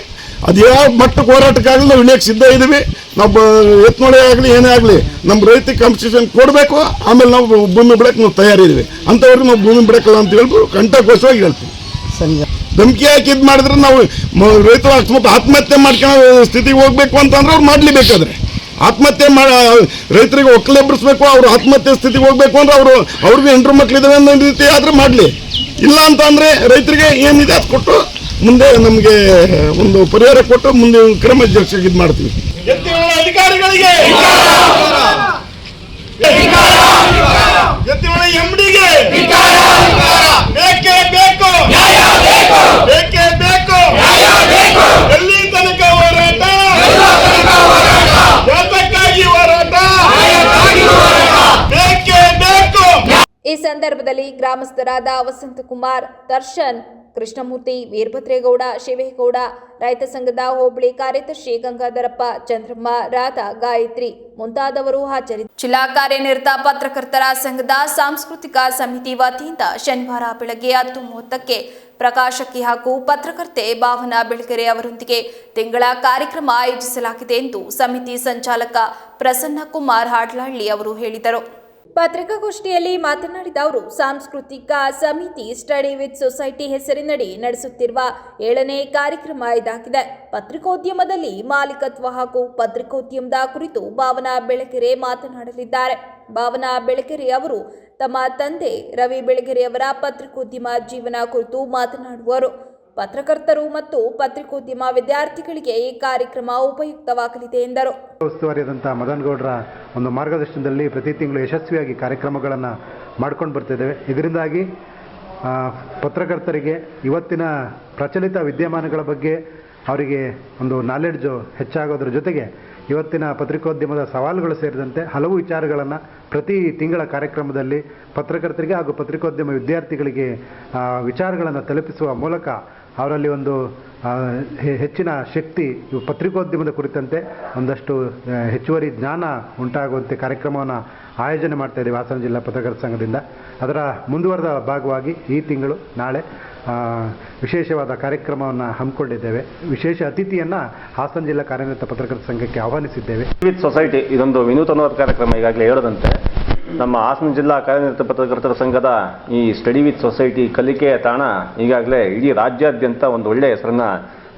ಅದು ಯಾವ ಮಟ್ಟಕ್ಕೆ ಹೋರಾಟಕ್ಕಾಗಲಿ ನಾವು ಇಳಿಯಕ್ಕೆ ಸಿದ್ಧ ಇದ್ದೀವಿ. ನಾವು ಎತ್ನೋಳೆ ಆಗಲಿ ಏನೇ ಆಗಲಿ ನಮ್ಮ ರೈತರಿಗೆ ಕಾಂಪಿಟೇಷನ್ ಕೊಡಬೇಕು. ಆಮೇಲೆ ನಾವು ಭೂಮಿ ಬಿಡಕ್ಕೆ ನಾವು ತಯಾರಿದ್ದೀವಿ. ಅಂಥವ್ರಿಗೆ ನಾವು ಭೂಮಿ ಬಿಡಕ್ಕಲ್ಲ ಅಂತ ಹೇಳ್ಬಿಟ್ಟು ಕಂಠಘೋಷವಾಗಿ ಹೇಳ್ತೀವಿ. ಧಮಕಿ ಹಾಕಿ ಇದು ಮಾಡಿದ್ರೆ ನಾವು ರೈತರು ಅಕಸ್ಮಾತ್ ಆತ್ಮಹತ್ಯೆ ಮಾಡ್ಕೊಳ್ಳೋ ಸ್ಥಿತಿಗೆ ಹೋಗ್ಬೇಕು ಅಂತಂದ್ರೆ ಅವ್ರು ಮಾಡಲೇಬೇಕಾದ್ರೆ ಆತ್ಮಹತ್ಯೆ ರೈತರಿಗೆ ಒಕ್ಕಲೆಬ್ಬಿಸ್ಬೇಕು. ಅವರು ಆತ್ಮಹತ್ಯೆ ಸ್ಥಿತಿಗೆ ಹೋಗ್ಬೇಕು ಅಂದ್ರೆ ಅವ್ರಿಗೆ 8 ಮಕ್ಕಳಿದ್ದಾವೆ ಅನ್ನೋ ರೀತಿ ಆದರೆ ಮಾಡಲಿ. ಇಲ್ಲ ಅಂತ ಅಂದರೆ ರೈತರಿಗೆ ಏನಿದೆ ಅದು ಕೊಟ್ಟು ಮುಂದೆ ನಮಗೆ ಒಂದು ಪರಿಹಾರ ಕೊಟ್ಟು ಮುಂದೆ ಕ್ರಮ ಜರುಗಿಸಿ ಇದು ಮಾಡ್ತೀವಿ. ಅಧಿಕಾರಿಗಳಿಗೆ MDಗೆ ಬೇಕೇ ಬೇಕು, ಬೇಕೇ ಬೇಕು, ಎಲ್ಲಿ ತನಕ ಹೋರಾಟ, ಯಾತಕ್ಕಾಗಿ ಹೋರಾಟ, ಬೇಕೇ ಬೇಕು. ಈ ಸಂದರ್ಭದಲ್ಲಿ ಗ್ರಾಮಸ್ಥರಾದ ವಸಂತಕುಮಾರ್, ದರ್ಶನ್, ಕೃಷ್ಣಮೂರ್ತಿ, ವೀರಭದ್ರೇಗೌಡ, ಶಿವೇಗೌಡ, ರೈತ ಸಂಘದ ಹೋಬಳಿ ಕಾರ್ಯದರ್ಶಿ ಗಂಗಾಧರಪ್ಪ, ಚಂದ್ರಮ್ಮ, ರಾಧಾ, ಗಾಯತ್ರಿ ಮುಂತಾದವರು ಹಾಜರಿದ್ದರು. ಜಿಲ್ಲಾ ಕಾರ್ಯನಿರತ ಪತ್ರಕರ್ತರ ಸಂಘದ ಸಾಂಸ್ಕೃತಿಕ ಸಮಿತಿ ವತಿಯಿಂದ ಶನಿವಾರ ಬೆಳಗ್ಗೆ 10:30ಕ್ಕೆ ಪ್ರಕಾಶಕಿ ಹಾಗೂ ಪತ್ರಕರ್ತೆ ಭಾವನಾ ಬೆಳಗೆರೆ ಅವರೊಂದಿಗೆ ತಿಂಗಳ ಕಾರ್ಯಕ್ರಮ ಆಯೋಜಿಸಲಾಗಿದೆ ಎಂದು ಸಮಿತಿ ಸಂಚಾಲಕ ಪ್ರಸನ್ನ ಕುಮಾರ್ ಹಾಡ್ಲಹಳ್ಳಿ ಅವರು ಹೇಳಿದರು. ಪತ್ರಿಕಾಗೋಷ್ಠಿಯಲ್ಲಿ ಮಾತನಾಡಿದ ಅವರು ಸಾಂಸ್ಕೃತಿಕ ಸಮಿತಿ ಸ್ಟಡಿ ವಿತ್ ಸೊಸೈಟಿ ಹೆಸರಿನಡಿ ನಡೆಸುತ್ತಿರುವ 7ನೇ ಕಾರ್ಯಕ್ರಮ ಇದಾಗಿದೆ. ಪತ್ರಿಕೋದ್ಯಮದಲ್ಲಿ ಮಾಲೀಕತ್ವ ಹಾಗೂ ಪತ್ರಿಕೋದ್ಯಮದ ಕುರಿತು ಭಾವನಾ ಬೆಳಗೆರೆ ಮಾತನಾಡಲಿದ್ದಾರೆ. ಭಾವನಾ ಬೆಳಗೆರೆ ಅವರು ತಮ್ಮ ತಂದೆ ರವಿ ಬೆಳಗೆರೆ ಅವರ ಪತ್ರಿಕೋದ್ಯಮ ಜೀವನ ಕುರಿತು ಮಾತನಾಡುವರು. ಪತ್ರಕರ್ತರು ಮತ್ತು ಪತ್ರಿಕೋದ್ಯಮ ವಿದ್ಯಾರ್ಥಿಗಳಿಗೆ ಈ ಕಾರ್ಯಕ್ರಮ ಉಪಯುಕ್ತವಾಗಲಿದೆ ಎಂದರು. ಉಸ್ತುವಾರಿಯಾದಂಥ ಮದನ್ ಗೌಡರ ಒಂದು ಮಾರ್ಗದರ್ಶನದಲ್ಲಿ ಪ್ರತಿ ತಿಂಗಳು ಯಶಸ್ವಿಯಾಗಿ ಕಾರ್ಯಕ್ರಮಗಳನ್ನು ಮಾಡ್ಕೊಂಡು ಬರ್ತಿದ್ದೇವೆ. ಇದರಿಂದಾಗಿ ಪತ್ರಕರ್ತರಿಗೆ ಇವತ್ತಿನ ಪ್ರಚಲಿತ ವಿದ್ಯಮಾನಗಳ ಬಗ್ಗೆ ಅವರಿಗೆ ಒಂದು ನಾಲೆಡ್ಜು ಹೆಚ್ಚಾಗೋದ್ರ ಜೊತೆಗೆ ಇವತ್ತಿನ ಪತ್ರಿಕೋದ್ಯಮದ ಸವಾಲುಗಳು ಸೇರಿದಂತೆ ಹಲವು ವಿಚಾರಗಳನ್ನು ಪ್ರತಿ ತಿಂಗಳ ಕಾರ್ಯಕ್ರಮದಲ್ಲಿ ಪತ್ರಕರ್ತರಿಗೆ ಹಾಗೂ ಪತ್ರಿಕೋದ್ಯಮ ವಿದ್ಯಾರ್ಥಿಗಳಿಗೆ ವಿಚಾರಗಳನ್ನು ತಲುಪಿಸುವ ಮೂಲಕ ಅವರಲ್ಲಿ ಒಂದು ಹೆಚ್ಚಿನ ಶಕ್ತಿ ಪತ್ರಿಕೋದ್ಯಮದ ಕುರಿತಂತೆ ಒಂದಷ್ಟು ಹೆಚ್ಚುವರಿ ಜ್ಞಾನ ಉಂಟಾಗುವಂತೆ ಕಾರ್ಯಕ್ರಮವನ್ನು ಆಯೋಜನೆ ಮಾಡ್ತಾ ಇದ್ದೀವಿ ಹಾಸನ ಜಿಲ್ಲಾ ಪತ್ರಕರ್ತರ ಸಂಘದಿಂದ. ಅದರ ಮುಂದುವರೆದ ಭಾಗವಾಗಿ ಈ ತಿಂಗಳು ನಾಳೆ ವಿಶೇಷವಾದ ಕಾರ್ಯಕ್ರಮವನ್ನು ಹಮ್ಮಿಕೊಂಡಿದ್ದೇವೆ. ವಿಶೇಷ ಅತಿಥಿಯನ್ನು ಹಾಸನ ಜಿಲ್ಲಾ ಕಾರ್ಯನಿರತ ಪತ್ರಕರ್ತರ ಸಂಘಕ್ಕೆ ಆಹ್ವಾನಿಸಿದ್ದೇವೆ. ವಿತ್ ಸೊಸೈಟಿ ಇದೊಂದು ವಿನೂತನವಾದ ಕಾರ್ಯಕ್ರಮ. ಈಗಾಗಲೇ ಹೇಳದಂತೆ ನಮ್ಮ ಹಾಸನ ಜಿಲ್ಲಾ ಕಾರ್ಯನಿರತ ಪತ್ರಕರ್ತರ ಸಂಘದ ಈ ಸ್ಟಡಿ ವಿತ್ ಸೊಸೈಟಿ ಕಲಿಕೆಯ ತಾಣ ಈಗಾಗಲೇ ಇಡೀ ರಾಜ್ಯಾದ್ಯಂತ ಒಂದು ಒಳ್ಳೆಯ ಹೆಸರನ್ನು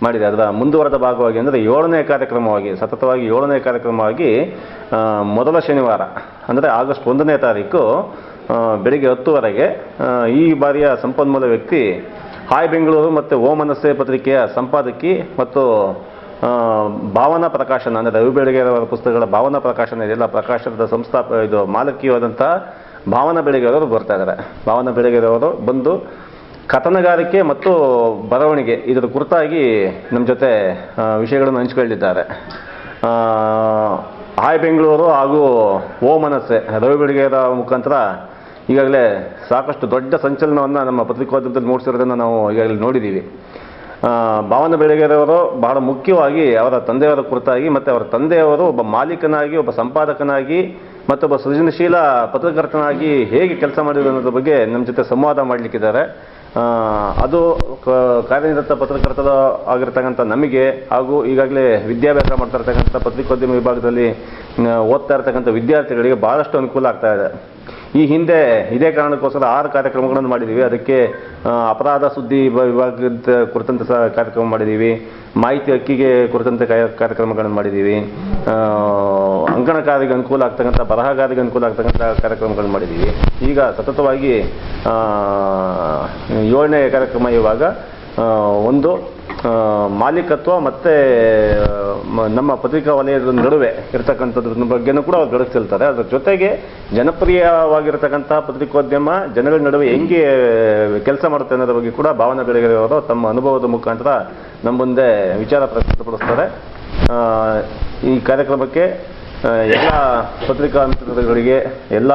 ಮಾಡಿದೆ. ಅದರ ಮುಂದುವರೆದ ಭಾಗವಾಗಿ ಅಂದರೆ 7ನೇ ಕಾರ್ಯಕ್ರಮವಾಗಿ ಸತತವಾಗಿ 7ನೇ ಕಾರ್ಯಕ್ರಮವಾಗಿ ಮೊದಲ ಶನಿವಾರ ಅಂದರೆ ಆಗಸ್ಟ್ 1ನೇ ತಾರೀಕು ಬೆಳಿಗ್ಗೆ 10ವರೆಗೆ ಈ ಬಾರಿಯ ಸಂಪನ್ಮೂಲ ವ್ಯಕ್ತಿ ಹಾಯ್ ಬೆಂಗಳೂರು ಮತ್ತು ಓ ಮನಸ್ಸೆ ಪತ್ರಿಕೆಯ ಸಂಪಾದಕಿ ಮತ್ತು ಭಾವನಾ ಪ್ರಕಾಶನ ಅಂದರೆ ರವಿ ಬೆಳಗೆರೆ ಅವರ ಪುಸ್ತಕಗಳ ಭಾವನಾ ಪ್ರಕಾಶನ ಇದೆಲ್ಲ ಪ್ರಕಾಶನದ ಇದು ಮಾಲಕಿಯಾದಂಥ ಭಾವನಾ ಬೆಳಗೆರೆ ಅವರು ಬರ್ತಾ ಇದ್ದಾರೆ. ಭಾವನಾ ಬೆಳಗೆರೆ ಅವರು ಬಂದು ಕಥನಗಾರಿಕೆ ಮತ್ತು ಬರವಣಿಗೆ ಇದರ ಕುರಿತಾಗಿ ನಮ್ಮ ಜೊತೆ ವಿಷಯಗಳನ್ನು ಹಂಚಿಕೊಳ್ಳಿದ್ದಾರೆ. ಹಾಯ್ ಬೆಂಗಳೂರು ಹಾಗೂ ಓ ಮನಸ್ಸೆ ರವಿ ಬೆಳಗೆರೆ ಮುಖಾಂತರ ಈಗಾಗಲೇ ಸಾಕಷ್ಟು ದೊಡ್ಡ ಸಂಚಲನವನ್ನು ನಮ್ಮ ಪತ್ರಿಕೋದ್ಯಮದಲ್ಲಿ ಮೂಡಿಸಿರೋದನ್ನು ನಾವು ಈಗಾಗಲೇ ನೋಡಿದ್ದೀವಿ. ಭಾವನಾ ಬೆಳಗೆರೆಯವರು ಬಹಳ ಮುಖ್ಯವಾಗಿ ಅವರ ತಂದೆಯವರ ಕುರಿತಾಗಿ ಮತ್ತು ಅವರ ತಂದೆಯವರು ಒಬ್ಬ ಮಾಲೀಕನಾಗಿ ಒಬ್ಬ ಸಂಪಾದಕನಾಗಿ ಮತ್ತೊಬ್ಬ ಸೃಜನಶೀಲ ಪತ್ರಕರ್ತನಾಗಿ ಹೇಗೆ ಕೆಲಸ ಮಾಡಿದ್ರು ಅನ್ನೋದ್ರ ಬಗ್ಗೆ ನಮ್ಮ ಜೊತೆ ಸಂವಾದ ಮಾಡಲಿಕ್ಕಿದ್ದಾರೆ. ಅದು ಕಾರ್ಯನಿರತ ಪತ್ರಕರ್ತರ ಆಗಿರ್ತಕ್ಕಂಥ ನಮಗೆ ಹಾಗೂ ಈಗಾಗಲೇ ವಿದ್ಯಾಭ್ಯಾಸ ಮಾಡ್ತಾ ಇರ್ತಕ್ಕಂಥ ಪತ್ರಿಕೋದ್ಯಮ ವಿಭಾಗದಲ್ಲಿ ಓದ್ತಾ ಇರ್ತಕ್ಕಂಥ ವಿದ್ಯಾರ್ಥಿಗಳಿಗೆ ಭಾಳಷ್ಟು ಅನುಕೂಲ ಆಗ್ತಾ ಇದೆ. ಈ ಹಿಂದೆ ಇದೇ ಕಾರಣಕ್ಕೋಸ್ಕರ 6 ಕಾರ್ಯಕ್ರಮಗಳನ್ನು ಮಾಡಿದ್ದೀವಿ. ಅದಕ್ಕೆ ಅಪರಾಧ ಸುದ್ದಿ ವಿಭಾಗದ ಕುರಿತಂತೆ ಸಹ ಕಾರ್ಯಕ್ರಮ ಮಾಡಿದ್ದೀವಿ, ಮಾಹಿತಿ ಹಕ್ಕಿಗೆ ಕುರಿತಂತೆ ಕಾರ್ಯಕ್ರಮಗಳನ್ನು ಮಾಡಿದ್ದೀವಿ, ಅಂಕಣಕಾರರಿಗೆ ಅನುಕೂಲ ಆಗ್ತಕ್ಕಂಥ ಬರಹಗಾರರಿಗೆ ಅನುಕೂಲ ಆಗ್ತಕ್ಕಂಥ ಕಾರ್ಯಕ್ರಮಗಳನ್ನು ಮಾಡಿದ್ದೀವಿ. ಈಗ ಸತತವಾಗಿ 7ನೇ ಕಾರ್ಯಕ್ರಮ ಇವಾಗ ಒಂದು ಮಾಲೀಕತ್ವ ಮತ್ತು ನಮ್ಮ ಪತ್ರಿಕಾ ವಲಯದ ನಡುವೆ ಇರತಕ್ಕಂಥದ್ರ ಬಗ್ಗೆನೂ ಕೂಡ ಅವ್ರು ಗಡಿಸ್ತಿರ್ತಾರೆ. ಅದರ ಜೊತೆಗೆ ಜನಪ್ರಿಯವಾಗಿರ್ತಕ್ಕಂಥ ಪತ್ರಿಕೋದ್ಯಮ ಜನಗಳ ನಡುವೆ ಹೆಂಗೆ ಕೆಲಸ ಮಾಡುತ್ತೆ ಅನ್ನೋದ್ರ ಬಗ್ಗೆ ಕೂಡ ಭಾವನಾ ಬೆಳಗೆರೆ ಅವರು ತಮ್ಮ ಅನುಭವದ ಮುಖಾಂತರ ನಮ್ಮ ಮುಂದೆ ವಿಚಾರ ಪ್ರಸ್ತುತಪಡಿಸ್ತಾರೆ. ಈ ಕಾರ್ಯಕ್ರಮಕ್ಕೆ ಎಲ್ಲ ಪತ್ರಿಕಾ ಮಿತ್ರಗಳಿಗೆ, ಎಲ್ಲ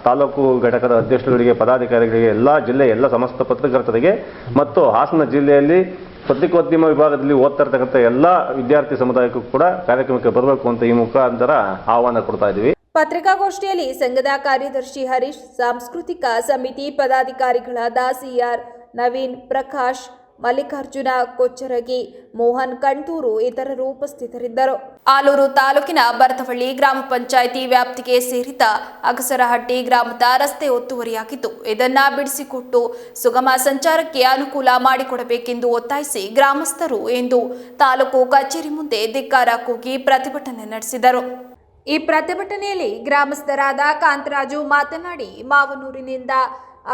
ತಾಲೂಕು ಘಟಕದ ಅಧ್ಯಕ್ಷರುಗಳಿಗೆ, ಪದಾಧಿಕಾರಿಗಳಿಗೆ, ಎಲ್ಲ ಜಿಲ್ಲೆಯ ಎಲ್ಲ ಸಮಸ್ತ ಪತ್ರಕರ್ತರಿಗೆ ಮತ್ತು ಹಾಸನ ಜಿಲ್ಲೆಯಲ್ಲಿ ಪತ್ರಿಕೋದ್ಯಮ ವಿಭಾಗದಲ್ಲಿ ಓದ್ತಾ ಇರ್ತಕ್ಕಂಥ ಎಲ್ಲ ವಿದ್ಯಾರ್ಥಿ ಸಮುದಾಯಕ್ಕೂ ಕೂಡ ಕಾರ್ಯಕ್ರಮಕ್ಕೆ ಬರಬೇಕು ಅಂತ ಈ ಮುಖಾಂತರ ಆಹ್ವಾನ ಕೊಡ್ತಾ ಇದ್ದೀವಿ. ಪತ್ರಿಕಾಗೋಷ್ಠಿಯಲ್ಲಿ ಸಂಘದ ಕಾರ್ಯದರ್ಶಿ ಹರೀಶ್, ಸಾಂಸ್ಕೃತಿಕ ಸಮಿತಿ ಪದಾಧಿಕಾರಿಗಳಾದ ಸಿಆರ್ ನವೀನ್, ಪ್ರಕಾಶ್, ಮಲ್ಲಿಕಾರ್ಜುನ ಕೊಚ್ಚರಗಿ, ಮೋಹನ್ ಕಣ್ತೂರು ಇತರರು ಉಪಸ್ಥಿತರಿದ್ದರು. ಆಲೂರು ತಾಲೂಕಿನ ಬರ್ತವಳ್ಳಿ ಗ್ರಾಮ ಪಂಚಾಯಿತಿ ವ್ಯಾಪ್ತಿಗೆ ಸೇರಿದ ಅಗಸರಹಟ್ಟಿ ಗ್ರಾಮದ ರಸ್ತೆ ಒತ್ತುವರಿಯಾಗಿದ್ದು, ಇದನ್ನ ಬಿಡಿಸಿಕೊಟ್ಟು ಸುಗಮ ಸಂಚಾರಕ್ಕೆ ಅನುಕೂಲ ಮಾಡಿಕೊಡಬೇಕೆಂದು ಒತ್ತಾಯಿಸಿ ಗ್ರಾಮಸ್ಥರು ಇಂದು ತಾಲೂಕು ಕಚೇರಿ ಮುಂದೆ ಧಿಕ್ಕಾರ ಕೂಗಿ ಪ್ರತಿಭಟನೆ ನಡೆಸಿದರು. ಈ ಪ್ರತಿಭಟನೆಯಲ್ಲಿ ಗ್ರಾಮಸ್ಥರಾದ ಕಾಂತರಾಜು ಮಾತನಾಡಿ, ಮಾವನೂರಿನಿಂದ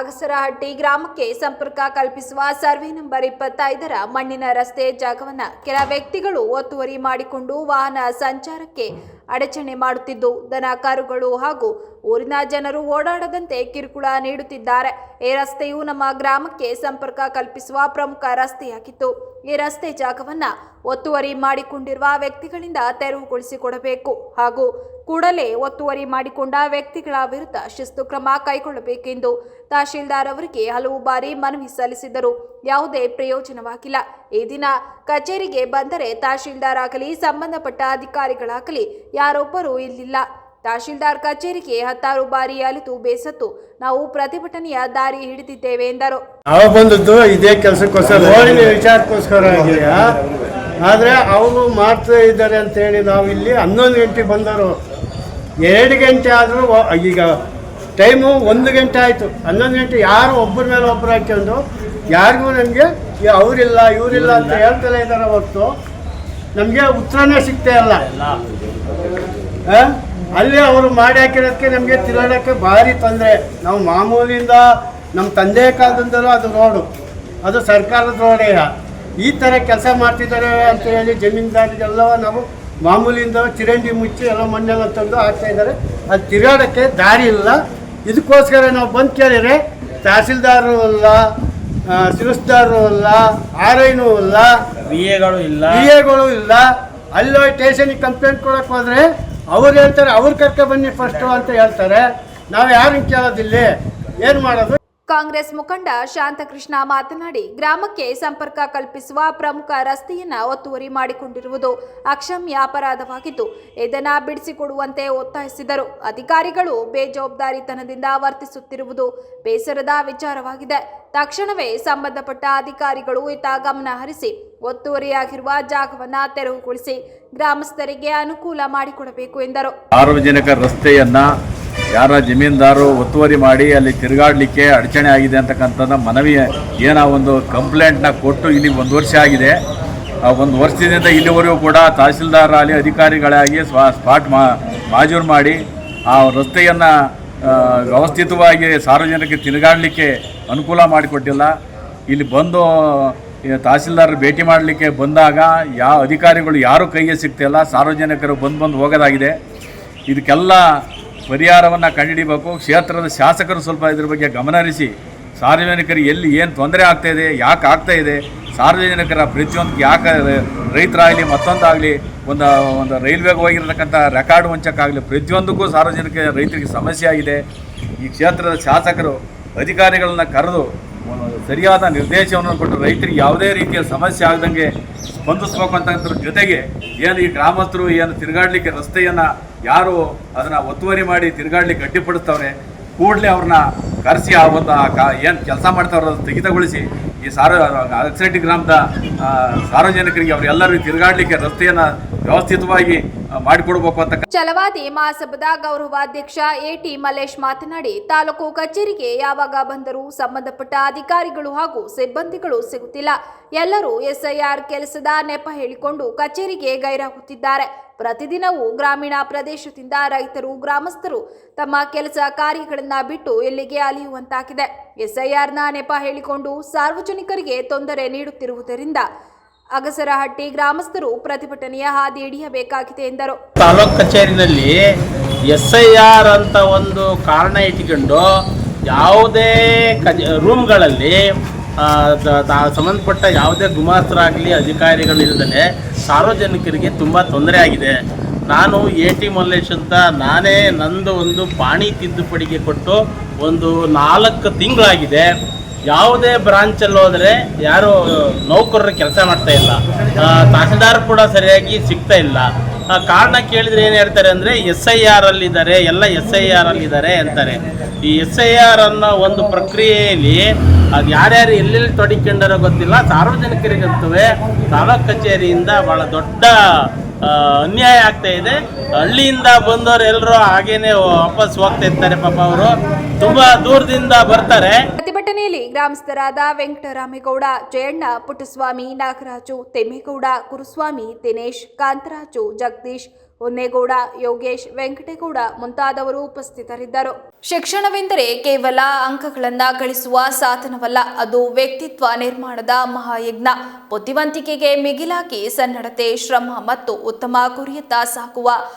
ಅಗಸರಹಟ್ಟಿ ಗ್ರಾಮಕ್ಕೆ ಸಂಪರ್ಕ ಕಲ್ಪಿಸುವ ಸರ್ವೆ ನಂಬರ್ 25ರ ಮಣ್ಣಿನ ರಸ್ತೆ ಜಾಗವನ್ನು ಕೆಲ ವ್ಯಕ್ತಿಗಳು ಒತ್ತುವರಿ ಮಾಡಿಕೊಂಡು ವಾಹನ ಸಂಚಾರಕ್ಕೆ ಅಡಚಣೆ ಮಾಡುತ್ತಿದ್ದು, ದನ ಕರುಗಳು ಹಾಗೂ ಊರಿನ ಜನರು ಓಡಾಡದಂತೆ ಕಿರುಕುಳ ನೀಡುತ್ತಿದ್ದಾರೆ. ಈ ರಸ್ತೆಯು ನಮ್ಮ ಗ್ರಾಮಕ್ಕೆ ಸಂಪರ್ಕ ಕಲ್ಪಿಸುವ ಪ್ರಮುಖ ರಸ್ತೆಯಾಗಿತ್ತು. ಈ ರಸ್ತೆ ಜಾಗವನ್ನು ಒತ್ತುವರಿ ಮಾಡಿಕೊಂಡಿರುವ ವ್ಯಕ್ತಿಗಳಿಂದ ತೆರವುಗೊಳಿಸಿಕೊಡಬೇಕು ಹಾಗೂ ಕೂಡಲೇ ಒತ್ತುವರಿ ಮಾಡಿಕೊಂಡ ವ್ಯಕ್ತಿಗಳ ವಿರುದ್ಧ ಶಿಸ್ತು ಕ್ರಮ ಕೈಗೊಳ್ಳಬೇಕೆಂದು ತಹಶೀಲ್ದಾರ್ ಅವರಿಗೆ ಹಲವು ಬಾರಿ ಮನವಿ ಸಲ್ಲಿಸಿದರು. ಯಾವುದೇ ಪ್ರಯೋಜನವಾಗಿಲ್ಲ. ಈ ದಿನ ಕಚೇರಿಗೆ ಬಂದರೆ ತಹಶೀಲ್ದಾರ್ ಆಗಲಿ ಸಂಬಂಧಪಟ್ಟ ಅಧಿಕಾರಿಗಳಾಗಲಿ ಯಾರೊಬ್ಬರೂ ಇಲ್ಲಿಲ್ಲ. ತಹಶೀಲ್ದಾರ್ ಕಚೇರಿಗೆ 10 ಬಾರಿ ಅಲಿತು ಬೇಸತ್ತು ನಾವು ಪ್ರತಿಭಟನೆಯ ದಾರಿ ಹಿಡಿದಿದ್ದೇವೆ ಎಂದರು. ನಾವು ಬಂದದ್ದು ಇದೇ ಕೆಲಸಕ್ಕೋಸ್ಕರ, ರೋಡಿನ ವಿಚಾರಕ್ಕೋಸ್ಕರ ಆಗಿಲ್ಲ. ಆದರೆ ಅವರು ಮಾಡ್ತಾ ಇದ್ದಾರೆ ಅಂತೇಳಿ ನಾವು ಇಲ್ಲಿ 11 ಗಂಟೆ ಬಂದರು. 2 ಗಂಟೆ ಆದರೂ ಈಗ ಟೈಮು 1 ಗಂಟೆ ಆಯಿತು, 11 ಗಂಟೆ ಯಾರು ಒಬ್ಬರ ಮೇಲೆ ಒಬ್ಬರು ಹಾಕ್ಕೊಂಡು ಯಾರಿಗೂ ನಮಗೆ ಅವರಿಲ್ಲ ಇವರಿಲ್ಲ ಅಂತ ಹೇಳ್ತಲೇ ಇದ್ದಾರೆ ಹೊರತು ನಮಗೆ ಉತ್ತರನೇ ಸಿಗ್ತಾ ಇಲ್ಲ. ಅಲ್ಲಿ ಅವರು ಮಾಡಿ ಹಾಕಿರೋದಕ್ಕೆ ನಮಗೆ ತಿರುಗಾಡೋಕ್ಕೆ ಭಾರಿ ತೊಂದರೆ. ನಾವು ಮಾಮೂಲಿಯಿಂದ ನಮ್ಮ ತಂದೆ ಕಾಲದಿಂದಲೂ ಅದು ರೋಡು, ಅದು ಸರ್ಕಾರದ ರೋಡೇ. ಈ ಥರ ಕೆಲಸ ಮಾಡ್ತಿದ್ದಾರೆ ಅಂತ ಹೇಳಿ ಜಮೀನ್ದಾರಿಗೆಲ್ಲ ನಾವು ಮಾಮೂಲಿಯಿಂದ ಚಿರಂಡಿ ಮುಚ್ಚಿ ಎಲ್ಲ ಮಣ್ಣೆಲ್ಲ ತಂದು ಹಾಕ್ತಾಯಿದ್ದಾರೆ. ಅದು ತಿರುಗಾಡೋಕ್ಕೆ ದಾರಿ ಇಲ್ಲ. ಇದಕ್ಕೋಸ್ಕರ ನಾವು ಬಂದು ಕೇಳಿದರೆ ತಹಸೀಲ್ದಾರರು ಇಲ್ಲ, ಸಿರಸ್ದಾರರು ಇಲ್ಲ, RIನೂ ಇಲ್ಲ, BAಗಳು ಇಲ್ಲ. ಅಲ್ಲೋ ಸ್ಟೇಷನಿಗೆ ಕಂಪ್ಲೇಂಟ್ ಕೊಡೋಕೆ ಹೋದರೆ ಅವ್ರು ಹೇಳ್ತಾರೆ ಅವ್ರು ಕರ್ಕೊ ಬನ್ನಿ ಫಸ್ಟು ಅಂತ ಹೇಳ್ತಾರೆ. ನಾವು ಯಾರನ್ನು ಕೇಳೋದಿಲ್ಲ, ಏನು ಮಾಡೋದು? ಕಾಂಗ್ರೆಸ್ ಮುಖಂಡ ಶಾಂತಕೃಷ್ಣ ಮಾತನಾಡಿ, ಗ್ರಾಮಕ್ಕೆ ಸಂಪರ್ಕ ಕಲ್ಪಿಸುವ ಪ್ರಮುಖ ರಸ್ತೆಯನ್ನು ಒತ್ತುವರಿ ಮಾಡಿಕೊಂಡಿರುವುದು ಅಕ್ಷಮ್ಯ ಅಪರಾಧವಾಗಿದ್ದು ಇದನ್ನು ಬಿಡಿಸಿಕೊಡುವಂತೆ ಒತ್ತಾಯಿಸಿದರು. ಅಧಿಕಾರಿಗಳು ಬೇಜವಾಬ್ದಾರಿತನದಿಂದ ವರ್ತಿಸುತ್ತಿರುವುದು ಬೇಸರದ ವಿಚಾರವಾಗಿದೆ. ತಕ್ಷಣವೇ ಸಂಬಂಧಪಟ್ಟ ಅಧಿಕಾರಿಗಳು ಇತ್ತ ಗಮನ ಹರಿಸಿ ಒತ್ತುವರಿಯಾಗಿರುವ ಜಾಗವನ್ನು ತೆರವುಗೊಳಿಸಿ ಗ್ರಾಮಸ್ಥರಿಗೆ ಅನುಕೂಲ ಮಾಡಿಕೊಡಬೇಕು ಎಂದರು. ಸಾರ್ವಜನಿಕ ರಸ್ತೆಯನ್ನ ಯಾರ ಜಮೀನ್ದಾರು ಒತ್ತುವರಿ ಮಾಡಿ ಅಲ್ಲಿ ತಿರುಗಾಡಲಿಕ್ಕೆ ಅಡಚಣೆ ಆಗಿದೆ ಅಂತಕ್ಕಂಥದ್ದು ಮನವಿ ಒಂದು ಕಂಪ್ಲೇಂಟ್ನ ಕೊಟ್ಟು ಇಲ್ಲಿ 1 ವರ್ಷ ಆಗಿದೆ. 1 ವರ್ಷದಿಂದ ಇಲ್ಲಿವರೆಗೂ ಕೂಡ ತಹಸೀಲ್ದಾರ್ ಆಗಲಿ ಅಧಿಕಾರಿಗಳಾಗಿ ಸ್ಪಾಟ್ ಮಾಜೂರು ಮಾಡಿ ಆ ರಸ್ತೆಯನ್ನು ವ್ಯವಸ್ಥಿತವಾಗಿ ಸಾರ್ವಜನಿಕರಿಗೆ ತಿರುಗಾಡಲಿಕ್ಕೆ ಅನುಕೂಲ ಮಾಡಿಕೊಟ್ಟಿಲ್ಲ. ಇಲ್ಲಿ ಬಂದು ತಹಸೀಲ್ದಾರ್ ಭೇಟಿ ಮಾಡಲಿಕ್ಕೆ ಬಂದಾಗ ಯಾವ ಅಧಿಕಾರಿಗಳು ಯಾರೂ ಕೈಗೆ ಸಿಗ್ತಿಲ್ಲ, ಸಾರ್ವಜನಿಕರು ಬಂದು ಹೋಗೋದಾಗಿದೆ. ಇದಕ್ಕೆಲ್ಲ ಪರಿಹಾರವನ್ನು ಕಂಡುಹಿಡಿಬೇಕು. ಕ್ಷೇತ್ರದ ಶಾಸಕರು ಸ್ವಲ್ಪ ಇದ್ರ ಬಗ್ಗೆ ಗಮನ ಹರಿಸಿ ಸಾರ್ವಜನಿಕರಿಗೆ ಎಲ್ಲಿ ಏನು ತೊಂದರೆ ಆಗ್ತಾಯಿದೆ, ಯಾಕೆ ಆಗ್ತಾಯಿದೆ, ಸಾರ್ವಜನಿಕರ ಪ್ರತಿಯೊಂದು ಯಾಕೆ ರೈತರಾಗಲಿ ಮತ್ತೊಂದಾಗಲಿ ಒಂದು ರೈಲ್ವೆಗೆ ಹೋಗಿರತಕ್ಕಂಥ ರೆಕಾರ್ಡ್ ವಂಚಕ್ಕಾಗಲಿ ಪ್ರತಿಯೊಂದಕ್ಕೂ ರೈತರಿಗೆ ಸಮಸ್ಯೆ ಆಗಿದೆ. ಈ ಕ್ಷೇತ್ರದ ಶಾಸಕರು ಅಧಿಕಾರಿಗಳನ್ನ ಕರೆದು ಸರಿಯಾದ ನಿರ್ದೇಶನವನ್ನು ಕೊಟ್ಟು ರೈತರಿಗೆ ಯಾವುದೇ ರೀತಿಯ ಸಮಸ್ಯೆ ಆಗದಂಗೆ ಸ್ಪಂದಿಸ್ಬೇಕು ಅಂತಂದ್ರ ಜೊತೆಗೆ ಏನು ಈ ಗ್ರಾಮಸ್ಥರು ಏನು ತಿರುಗಾಡಲಿಕ್ಕೆ ರಸ್ತೆಯನ್ನು ಯಾರು ಅದನ್ನು ಒತ್ತುವರಿ ಮಾಡಿ ತಿರುಗಾಡಲಿಕ್ಕೆ ಅಡ್ಡಿಪಡಿಸ್ತವ್ರೆ ಕೂಡಲೇ ಅವ್ರನ್ನ ಕರೆಸಿ ಆ ಒಂದು ಏನು ಕೆಲಸ ಮಾಡ್ತಾವ್ರ ಸ್ಥಗಿತಗೊಳಿಸಿ ಈ ಅಗಸೆಟ್ಟಿ ಗ್ರಾಮದ ಸಾರ್ವಜನಿಕರಿಗೆ ಅವರೆಲ್ಲರಿಗೂ ತಿರುಗಾಡಲಿಕ್ಕೆ ರಸ್ತೆಯನ್ನು ವ್ಯವಸ್ಥಿತವಾಗಿ ಮಾಡಿಕೊಡ್ಬೇಕು ಅಂತ. ಛಲವಾದಿ ಮಹಾಸಭಾದ ಗೌರವಾಧ್ಯಕ್ಷ AT ಮಲ್ಲೇಶ್ ಮಾತನಾಡಿ, ತಾಲೂಕು ಕಚೇರಿಗೆ ಯಾವಾಗ ಬಂದರೂ ಸಂಬಂಧಪಟ್ಟ ಅಧಿಕಾರಿಗಳು ಹಾಗೂ ಸಿಬ್ಬಂದಿಗಳು ಸಿಗುತ್ತಿಲ್ಲ. ಎಲ್ಲರೂ SIR ಕೆಲಸದ ನೆಪ ಹೇಳಿಕೊಂಡು ಕಚೇರಿಗೆ ಗೈರಾಗುತ್ತಿದ್ದಾರೆ. ಪ್ರತಿದಿನವೂ ಗ್ರಾಮೀಣ ಪ್ರದೇಶದಿಂದ ರೈತರು ಗ್ರಾಮಸ್ಥರು ತಮ್ಮ ಕೆಲಸ ಕಾರ್ಯಗಳನ್ನು ಬಿಟ್ಟು ಇಲ್ಲಿಗೆ ಅಲಿಯುವಂತಾಗಿದೆ. SIRನ ನೆಪ ಹೇಳಿಕೊಂಡು ಸಾರ್ವಜನಿಕರಿಗೆ ತೊಂದರೆ ನೀಡುತ್ತಿರುವುದರಿಂದ ಅಗಸರಹಟ್ಟಿ ಗ್ರಾಮಸ್ಥರು ಪ್ರತಿಭಟನೆಯ ಹಾದಿ ಹಿಡಿಯಬೇಕಾಗಿದೆ ಎಂದರು. ತಾಲೂಕು ಕಚೇರಿನಲ್ಲಿ SIR ಅಂತ ಒಂದು ಕಾರಣ ಇಟ್ಟುಕೊಂಡು ಯಾವುದೇ ರೂಮ್ಗಳಲ್ಲಿ ಸಂಬಂಧಪಟ್ಟ ಯಾವುದೇ ಗುಮಾಸ್ತರಾಗಲಿ ಅಧಿಕಾರಿಗಳಿಲ್ಲದೆ ಸಾರ್ವಜನಿಕರಿಗೆ ತುಂಬ ತೊಂದರೆ ಆಗಿದೆ. ನಾನು AT ಮಲ್ಲೇಶ್ ಅಂತ ನಾನೇ ನಂದು ಒಂದು ಪಾಣಿ ತಿದ್ದುಪಡಿಗೆ ಕೊಟ್ಟು ಒಂದು 4 ತಿಂಗಳಾಗಿದೆ. ಯಾವುದೇ ಬ್ರಾಂಚಲ್ಲಿ ಹೋದರೆ ಯಾರು ನೌಕರರು ಕೆಲಸ ಮಾಡ್ತಾ ಇಲ್ಲ, ತಹಸೀಲ್ದಾರ್ ಕೂಡ ಸರಿಯಾಗಿ ಸಿಗ್ತಾ ಇಲ್ಲ. ಕಾರಣ ಕೇಳಿದರೆ ಏನು ಹೇಳ್ತಾರೆ ಅಂದರೆ SIR ಅಲ್ಲಿದ್ದಾರೆ, ಎಲ್ಲ SIR ಅಲ್ಲಿದ್ದಾರೆ ಅಂತಾರೆ. ಈ SIR ಅನ್ನೋ ಒಂದು ಪ್ರಕ್ರಿಯೆಯಲ್ಲಿ ಅದು ಯಾರ್ಯಾರು ಎಲ್ಲೆಲ್ಲಿ ತೊಡಗಿಕೊಂಡಾರೋ ಗೊತ್ತಿಲ್ಲ. ಸಾರ್ವಜನಿಕರಿಗಂತೂ ತಾಲೂಕು ಕಚೇರಿಯಿಂದ ಭಾಳ ದೊಡ್ಡ ಅನ್ಯಾಯ ಆಗ್ತಾ ಇದೆ. ಹಳ್ಳಿಯಿಂದ ಬಂದವರು ಎಲ್ಲರೂ ಹಾಗೇನೆ ವಾಪಸ್ ಹೋಗ್ತಾ ಇರ್ತಾರೆ. ಪಾಪ ಅವರು ತುಂಬಾ ದೂರದಿಂದ ಬರ್ತಾರೆ. ಪ್ರತಿಭಟನೆಯಲ್ಲಿ ಗ್ರಾಮಸ್ಥರಾದ ವೆಂಕಟರಾಮೇಗೌಡ, ಜಯಣ್ಣ, ಪುಟ್ಟಸ್ವಾಮಿ, ನಾಗರಾಜು, ತೆಮ್ಮೇಗೌಡ, ಗುರುಸ್ವಾಮಿ, ದಿನೇಶ್, ಕಾಂತರಾಜು, ಜಗದೀಶ್, ಹೊನ್ನೇಗೌಡ, ಯೋಗೇಶ್, ವೆಂಕಟೇಗೌಡ ಮುಂತಾದವರು ಉಪಸ್ಥಿತರಿದ್ದರು. ಶಿಕ್ಷಣವೆಂದರೆ ಕೇವಲ ಅಂಕಗಳನ್ನು ಗಳಿಸುವ ಸಾಧನವಲ್ಲ, ಅದು ವ್ಯಕ್ತಿತ್ವ ನಿರ್ಮಾಣದ ಮಹಾಯಜ್ಞ. ಬುದ್ಧಿವಂತಿಕೆಗೆ ಮಿಗಿಲಾಗಿ ಸನ್ನಡತೆ, ಶ್ರಮ ಮತ್ತು ಉತ್ತಮ ಗುರಿಯತ್ತ ಸಾಗುವ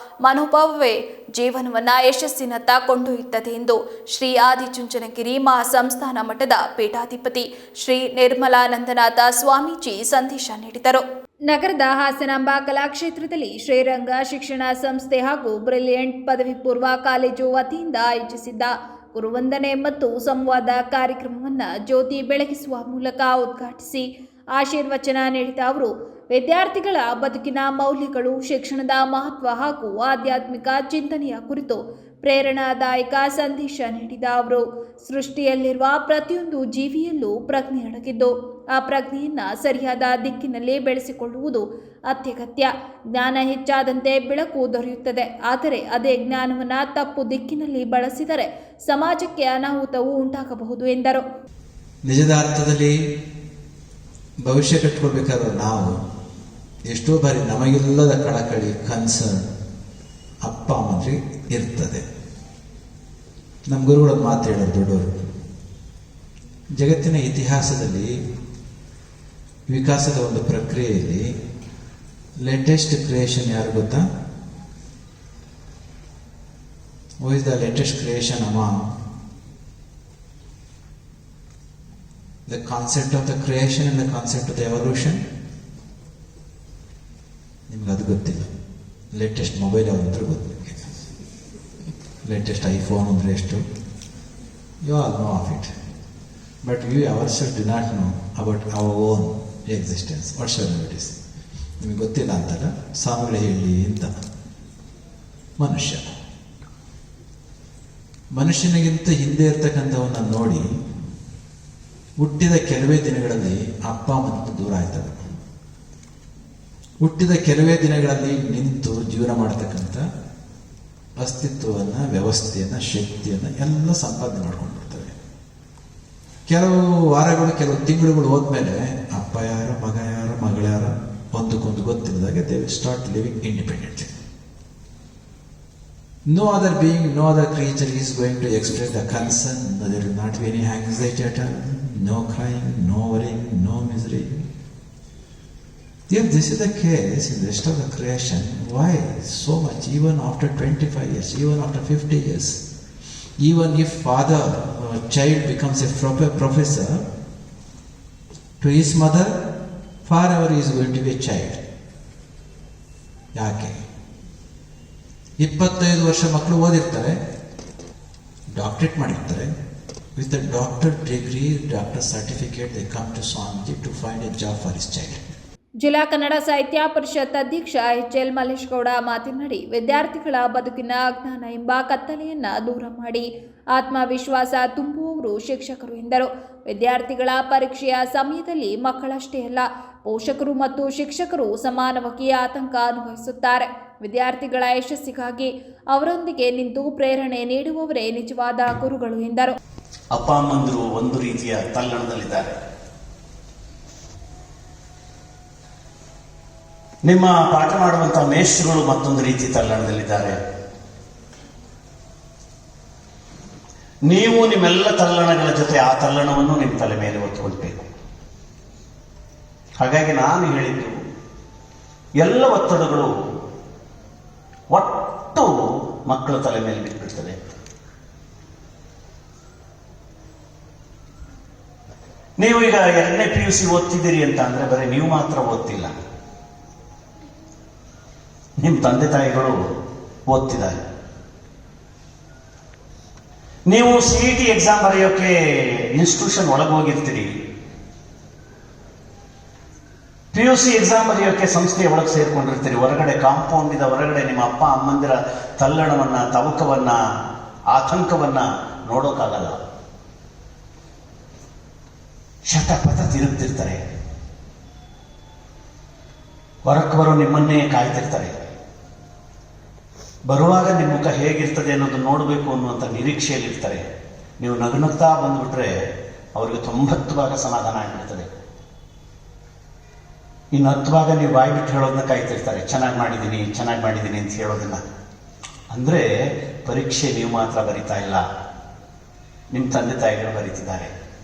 ಮನೋಭಾವವೇ ಜೀವನವನ್ನು ಯಶಸ್ಸಿನತ್ತ ಕೊಂಡೊಯ್ಯುತ್ತದೆ ಎಂದು ಶ್ರೀ ಆದಿಚುಂಚನಗಿರಿ ಮಹಾಸಂಸ್ಥಾನ ಮಠದ ಪೀಠಾಧಿಪತಿ ಶ್ರೀ ನಿರ್ಮಲಾನಂದನಾಥ ಸ್ವಾಮೀಜಿ ಸಂದೇಶ ನೀಡಿದರು. ನಗರದ ಹಾಸನಾಂಬ ಕಲಾಕ್ಷೇತ್ರದಲ್ಲಿ ಶ್ರೀರಂಗ ಶಿಕ್ಷಣ ಸಂಸ್ಥೆ ಹಾಗೂ ಬ್ರಿಲಿಯಂಟ್ ಪದವಿ ಪೂರ್ವ ಕಾಲೇಜು ವತಿಯಿಂದ ಆಯೋಜಿಸಿದ್ದ ಗುರುವಂದನೆ ಮತ್ತು ಸಂವಾದ ಕಾರ್ಯಕ್ರಮವನ್ನು ಜ್ಯೋತಿ ಬೆಳಗಿಸುವ ಮೂಲಕ ಉದ್ಘಾಟಿಸಿ ಆಶೀರ್ವಚನ ನೀಡಿದ ಅವರು, ವಿದ್ಯಾರ್ಥಿಗಳ ಬದುಕಿನ ಮೌಲ್ಯಗಳು, ಶಿಕ್ಷಣದ ಮಹತ್ವ ಹಾಗೂ ಆಧ್ಯಾತ್ಮಿಕ ಚಿಂತನೆಯ ಕುರಿತು ಪ್ರೇರಣಾದಾಯಕ ಸಂದೇಶ ನೀಡಿದ ಅವರು, ಸೃಷ್ಟಿಯಲ್ಲಿರುವ ಪ್ರತಿಯೊಂದು ಜೀವಿಯಲ್ಲೂ ಪ್ರಜ್ಞೆ ಅಡಗಿದ್ದು ಆ ಪ್ರಜ್ಞೆಯನ್ನು ಸರಿಯಾದ ದಿಕ್ಕಿನಲ್ಲಿ ಬೆಳೆಸಿಕೊಳ್ಳುವುದು ಅತ್ಯಗತ್ಯ. ಜ್ಞಾನ ಹೆಚ್ಚಾದಂತೆ ಬೆಳಕು ದೊರೆಯುತ್ತದೆ. ಆದರೆ ಅದೇ ಜ್ಞಾನವನ್ನು ತಪ್ಪು ದಿಕ್ಕಿನಲ್ಲಿ ಬಳಸಿದರೆ ಸಮಾಜಕ್ಕೆ ಅನಾಹುತವು ಉಂಟಾಗಬಹುದು ಎಂದರು. ನಿಜದ ಅರ್ಥದಲ್ಲಿ ಭವಿಷ್ಯ ಕಟ್ಕೊಳ್ಬೇಕಾದ್ರೆ ನಾವು ಎಷ್ಟೋ ಬಾರಿ ನಮಗಿಲ್ಲದ ಕಳಕಳಿ, ಕನ್ಸರ್ನ್ ಅಪ್ಪ ಅಮ್ಮಂದ್ರಿಗೆ ಇರ್ತದೆ. ನಮ್ಮ ಗುರುಗಳು ಮಾತು ಹೇಳೋರು ದೊಡ್ಡವರು, ಜಗತ್ತಿನ ಇತಿಹಾಸದಲ್ಲಿ ವಿಕಾಸದ ಒಂದು ಪ್ರಕ್ರಿಯೆಯಲ್ಲಿ ಲೇಟೆಸ್ಟ್ ಕ್ರಿಯೇಷನ್ ಯಾರು ಗೊತ್ತಾ? Who is the latest creation among the concept of the creation and the concept of the evolution? ನಿಮ್ಗೆ ಅದು ಗೊತ್ತಿಲ್ಲ. ಲೇಟೆಸ್ಟ್ ಮೊಬೈಲ್ ಯಾವ್ದಂದ್ರೆ ಗೊತ್ತಿಲ್ಲ, ಲೇಟೆಸ್ಟ್ ಐಫೋನ್ ಅಂದರೆ ಎಷ್ಟು, you all know of it, but we ourselves do not know about our own existence. Whatsoever it is, ನಿಮಗೆ ಗೊತ್ತಿಲ್ಲ ಅಂತಲ್ಲ. ಸ್ವಾಮಿಗಳು ಹೇಳಿ ಅಂತ ಮನುಷ್ಯನಿಗಿಂತ ಹಿಂದೆ ಇರ್ತಕ್ಕಂಥವನ್ನ ನೋಡಿ ಹುಟ್ಟಿದ ಕೆಲವೇ ದಿನಗಳಲ್ಲಿ ಅಪ್ಪ ಅಮ್ಮನಿಂದ ದೂರ ಆಯ್ತದೆ. ಹುಟ್ಟಿದ ಕೆಲವೇ ದಿನಗಳಲ್ಲಿ ನಿಂತು ಜೀವನ ಮಾಡತಕ್ಕಂಥ ಅಸ್ತಿತ್ವವನ್ನು, ವ್ಯವಸ್ಥೆಯನ್ನು, ಶಕ್ತಿಯನ್ನು ಎಲ್ಲ ಸಂಪಾದನೆ ಮಾಡ್ಕೊಂಡು ಬಿಡ್ತವೆ. ಕೆಲವು ವಾರಗಳು, ಕೆಲವು ತಿಂಗಳುಗಳು ಹೋದ್ಮೇಲೆ ಅಪ್ಪ ಯಾರು, ಮಗ ಯಾರು, ಮಗಳು ಯಾರು ಒಂದಕ್ಕೊಂದು ಗೊತ್ತಿಲ್ಲದಾಗೆ they will start living independently. No other being, no other creature is going to express the concern. There will not be any anxiety at all, no crying, no worrying, no misery. If this is the case in the rest of the creation, why so much? Even after 25 years, even after 50 years, even if father or child becomes a professor, to his mother, forever he is going to be a child. Yake? 25 ವರ್ಷ ಮಕ್ಕಳು ಓದಿರ್ತಾರೆ, doctorate ಮಾಡಿರ್ತಾರೆ. With the doctor degree, doctor certificate, they come to Swamiji to find a job for his child. ಜಿಲ್ಲಾ ಕನ್ನಡ ಸಾಹಿತ್ಯ ಪರಿಷತ್ ಅಧ್ಯಕ್ಷ ಎಚ್.ಎಲ್. ಮಲ್ಲೇಶ್ಗೌಡ ಮಾತನಾಡಿ, ವಿದ್ಯಾರ್ಥಿಗಳ ಬದುಕಿನ ಅಜ್ಞಾನ ಎಂಬ ಕತ್ತಲೆಯನ್ನು ದೂರ ಮಾಡಿ ಆತ್ಮವಿಶ್ವಾಸ ತುಂಬುವವರು ಶಿಕ್ಷಕರು ಎಂದರು. ವಿದ್ಯಾರ್ಥಿಗಳ ಪರೀಕ್ಷೆಯ ಸಮಯದಲ್ಲಿ ಮಕ್ಕಳಷ್ಟೇ ಅಲ್ಲ, ಪೋಷಕರು ಮತ್ತು ಶಿಕ್ಷಕರು ಸಮಾನವಾಗಿ ಆತಂಕ ಅನುಭವಿಸುತ್ತಾರೆ. ವಿದ್ಯಾರ್ಥಿಗಳ ಯಶಸ್ಸಿಗಾಗಿ ಅವರೊಂದಿಗೆ ನಿಂತು ಪ್ರೇರಣೆ ನೀಡುವವರೇ ನಿಜವಾದ ಗುರುಗಳು ಎಂದರು. ಅಪ್ಪ ಅಮ್ಮಂದರು ಒಂದು ರೀತಿಯ ತಲ್ಲಣದಲ್ಲಿದ್ದಾರೆ. ನಿಮ್ಮ ಪಾಠ ಮಾಡುವಂತಹ ಮೇಷ್ಟ್ರುಗಳು ಮತ್ತೊಂದು ರೀತಿ ತಲ್ಲಣದಲ್ಲಿದ್ದಾರೆ. ನೀವು ನಿಮ್ಮೆಲ್ಲ ತಲ್ಲಣಗಳ ಜೊತೆ ಆ ತಲ್ಲಣವನ್ನು ನಿಮ್ಮ ತಲೆ ಮೇಲೆ ಹೊತ್ತುಕೊಳ್ಬೇಕು. ಹಾಗಾಗಿ ನಾನು ಹೇಳಿದ್ದು, ಎಲ್ಲ ಒತ್ತಡಗಳು ಒಟ್ಟು ಮಕ್ಕಳ ತಲೆ ಮೇಲೆ ಬಿಟ್ಬಿಡ್ತದೆ. ನೀವು ಈಗ 2ನೇ PUC ಓದ್ತಿದ್ದೀರಿ ಅಂತ ಅಂದ್ರೆ ಬರೀ ನೀವು ಮಾತ್ರ ಓದ್ತಿಲ್ಲ, ನಿಮ್ಮ ತಂದೆ ತಾಯಿಗಳು ಓದ್ತಿದ್ದಾರೆ. ನೀವು CET ಎಕ್ಸಾಮ್ ಬರೆಯೋಕೆ ಇನ್ಸ್ಟಿಟ್ಯೂಷನ್ ಒಳಗೆ ಹೋಗಿರ್ತೀರಿ, PUC ಎಕ್ಸಾಮ್ ಬರೆಯೋಕೆ ಸಂಸ್ಥೆಯ ಒಳಗೆ ಸೇರ್ಕೊಂಡಿರ್ತೀರಿ. ಹೊರಗಡೆ ಕಾಂಪೌಂಡಿದ ಹೊರಗಡೆ ನಿಮ್ಮ ಅಪ್ಪ ಅಮ್ಮಂದಿರ ತಲ್ಲಣವನ್ನ, ತವಕವನ್ನ, ಆತಂಕವನ್ನ ನೋಡೋಕ್ಕಾಗಲ್ಲ. ಶತಪಥ ತಿರುಗ್ತಿರ್ತಾರೆ, ಹೊರಕ್ಕೆ ಬರೋ ನಿಮ್ಮನ್ನೇ ಕಾಯ್ತಿರ್ತಾರೆ. ಬರುವಾಗ ನಿಮ್ಮ ಮುಖ ಹೇಗಿರ್ತದೆ ಅನ್ನೋದು ನೋಡಬೇಕು ಅನ್ನುವಂಥ ನಿರೀಕ್ಷೆಯಲ್ಲಿರ್ತಾರೆ. ನೀವು ನಗುನಗ್ತಾ ಬಂದ್ಬಿಟ್ರೆ ಅವ್ರಿಗೆ 90 ಭಾಗ ಸಮಾಧಾನ ಆಗಿಬಿಡ್ತದೆ. ಇನ್ನು 10 ಭಾಗ ನೀವು ಬಾಯಿ ಬಿಟ್ಟು ಹೇಳೋದನ್ನ ಕಾಯ್ತಿರ್ತಾರೆ, ಚೆನ್ನಾಗಿ ಮಾಡಿದ್ದೀನಿ ಅಂತ ಹೇಳೋದನ್ನ. ಅಂದರೆ ಪರೀಕ್ಷೆ ನೀವು ಮಾತ್ರ ಬರಿತಾ ಇಲ್ಲ, ನಿಮ್ಮ ತಂದೆ ತಾಯಿಗಳು ಬರೀತಿದ್ದಾರೆ,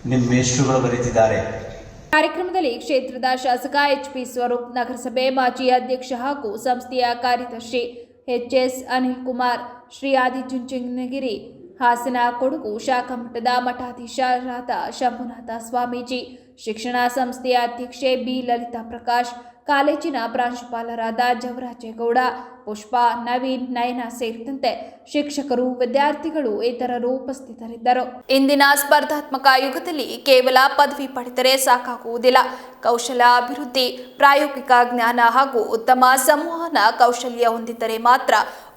ನಿಮ್ಮ ಮೇಷ್ಟ್ರುಗಳು ಬರೀತಿದ್ದಾರೆ. ಕಾರ್ಯಕ್ರಮದಲ್ಲಿ ಕ್ಷೇತ್ರದ ಶಾಸಕ ಎಚ್.ಪಿ. ಸ್ವರೂಪ್, ನಗರಸಭೆ ಮಾಜಿ ಅಧ್ಯಕ್ಷ ಹಾಗೂ ಸಂಸ್ಥೆಯ ಕಾರ್ಯದರ್ಶಿ ಎಚ್.ಎಸ್. ಅನಿಲ್ ಕುಮಾರ್, ಶ್ರೀ ಆದಿಚುಂಚನಗಿರಿ ಹಾಸನ ಕೊಡಗು ಶಾಖಾ ಮಠದ ಮಠಾಧೀಶರಾದ ಶಂಭುನಾಥ ಸ್ವಾಮೀಜಿ, ಶಿಕ್ಷಣ ಸಂಸ್ಥೆಯ ಅಧ್ಯಕ್ಷೆ ಬಿ. ಲಲಿತಾ ಪ್ರಕಾಶ್, ಕಾಲೇಜಿನ ಪ್ರಾಂಶುಪಾಲರಾದ ಜವರಾಜೇಗೌಡ, ಪುಷ್ಪಾ, ನವೀನ್, ನಯನ ಸೇರಿದಂತೆ ಶಿಕ್ಷಕರು, ವಿದ್ಯಾರ್ಥಿಗಳು ಇತರರು ಉಪಸ್ಥಿತರಿದ್ದರು. ಇಂದಿನ ಸ್ಪರ್ಧಾತ್ಮಕ ಯುಗದಲ್ಲಿ ಕೇವಲ ಪದವಿ ಪಡೆದರೆ ಸಾಕಾಗುವುದಿಲ್ಲ. ಕೌಶಲ ಅಭಿವೃದ್ಧಿ, ಪ್ರಾಯೋಗಿಕ ಜ್ಞಾನ ಹಾಗೂ ಉತ್ತಮ ಸಂವಹನ ಕೌಶಲ್ಯ ಹೊಂದಿದ್ದರೆ ಮಾತ್ರ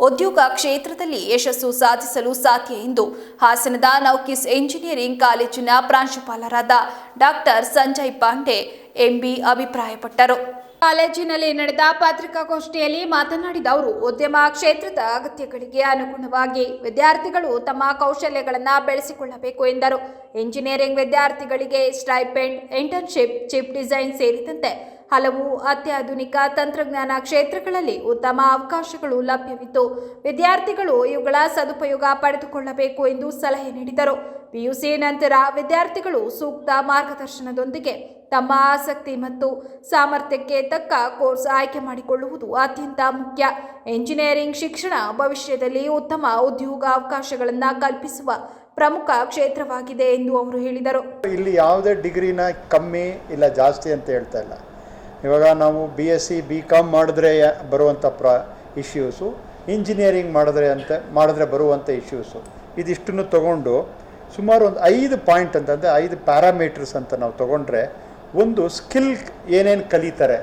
ಉದ್ಯೋಗ ಕ್ಷೇತ್ರದಲ್ಲಿ ಯಶಸ್ಸು ಸಾಧಿಸಲು ಸಾಧ್ಯ ಎಂದು ಹಾಸನದ ನೌಕಿಸ್ ಇಂಜಿನಿಯರಿಂಗ್ ಕಾಲೇಜಿನ ಪ್ರಾಂಶುಪಾಲರಾದ ಡಾಕ್ಟರ್ ಸಂಜಯ್ ಪಾಂಡೆ ಎಂಬಿ ಅಭಿಪ್ರಾಯಪಟ್ಟರು. ಕಾಲೇಜಿನಲ್ಲಿ ನಡೆದ ಪತ್ರಿಕಾಗೋಷ್ಠಿಯಲ್ಲಿ ಮಾತನಾಡಿದ ಅವರು, ಉದ್ಯಮ ಕ್ಷೇತ್ರದ ಅಗತ್ಯಗಳಿಗೆ ಅನುಗುಣವಾಗಿ ವಿದ್ಯಾರ್ಥಿಗಳು ತಮ್ಮ ಕೌಶಲ್ಯಗಳನ್ನು ಬೆಳೆಸಿಕೊಳ್ಳಬೇಕು ಎಂದರು. ಇಂಜಿನಿಯರಿಂಗ್ ವಿದ್ಯಾರ್ಥಿಗಳಿಗೆ ಸ್ಟೈಪೆಂಡ್, ಇಂಟರ್ನ್ಶಿಪ್, ಚಿಪ್ ಡಿಸೈನ್ ಸೇರಿದಂತೆ ಹಲವು ಅತ್ಯಾಧುನಿಕ ತಂತ್ರಜ್ಞಾನ ಕ್ಷೇತ್ರಗಳಲ್ಲಿ ಉತ್ತಮ ಅವಕಾಶಗಳು ಲಭ್ಯವಿದ್ದು ವಿದ್ಯಾರ್ಥಿಗಳು ಇವುಗಳ ಸದುಪಯೋಗ ಪಡೆದುಕೊಳ್ಳಬೇಕು ಎಂದು ಸಲಹೆ ನೀಡಿದರು. ಪಿಯುಸಿ ನಂತರ ವಿದ್ಯಾರ್ಥಿಗಳು ಸೂಕ್ತ ಮಾರ್ಗದರ್ಶನದೊಂದಿಗೆ ತಮ್ಮ ಆಸಕ್ತಿ ಮತ್ತು ಸಾಮರ್ಥ್ಯಕ್ಕೆ ತಕ್ಕ ಕೋರ್ಸ್ ಆಯ್ಕೆ ಮಾಡಿಕೊಳ್ಳುವುದು ಅತ್ಯಂತ ಮುಖ್ಯ. ಎಂಜಿನಿಯರಿಂಗ್ ಶಿಕ್ಷಣ ಭವಿಷ್ಯದಲ್ಲಿ ಉತ್ತಮ ಉದ್ಯೋಗ ಅವಕಾಶಗಳನ್ನು ಕಲ್ಪಿಸುವ ಪ್ರಮುಖ ಕ್ಷೇತ್ರವಾಗಿದೆ ಎಂದು ಅವರು ಹೇಳಿದರು. ಇಲ್ಲಿ ಯಾವುದೇ ಡಿಗ್ರಿನ ಕಮ್ಮಿ ಇಲ್ಲ ಜಾಸ್ತಿ ಅಂತ ಹೇಳ್ತಾ ಇಲ್ಲ. ಇವಾಗ ನಾವು BSc BCom ಮಾಡಿದ್ರೆ ಬರುವಂಥ ಇಶ್ಯೂಸು, ಇಂಜಿನಿಯರಿಂಗ್ ಮಾಡಿದ್ರೆ ಬರುವಂಥ ಇಶ್ಯೂಸು, ಇದಿಷ್ಟನ್ನು ತಗೊಂಡು ಸುಮಾರು ಒಂದು 5 ಪಾಯಿಂಟ್ ಅಂತಂದರೆ 5 ಪ್ಯಾರಾಮೀಟರ್ಸ್ ಅಂತ ನಾವು ತೊಗೊಂಡ್ರೆ ಒಂದು ಸ್ಕಿಲ್ ಏನೇನು ಕಲಿತಾರೆ.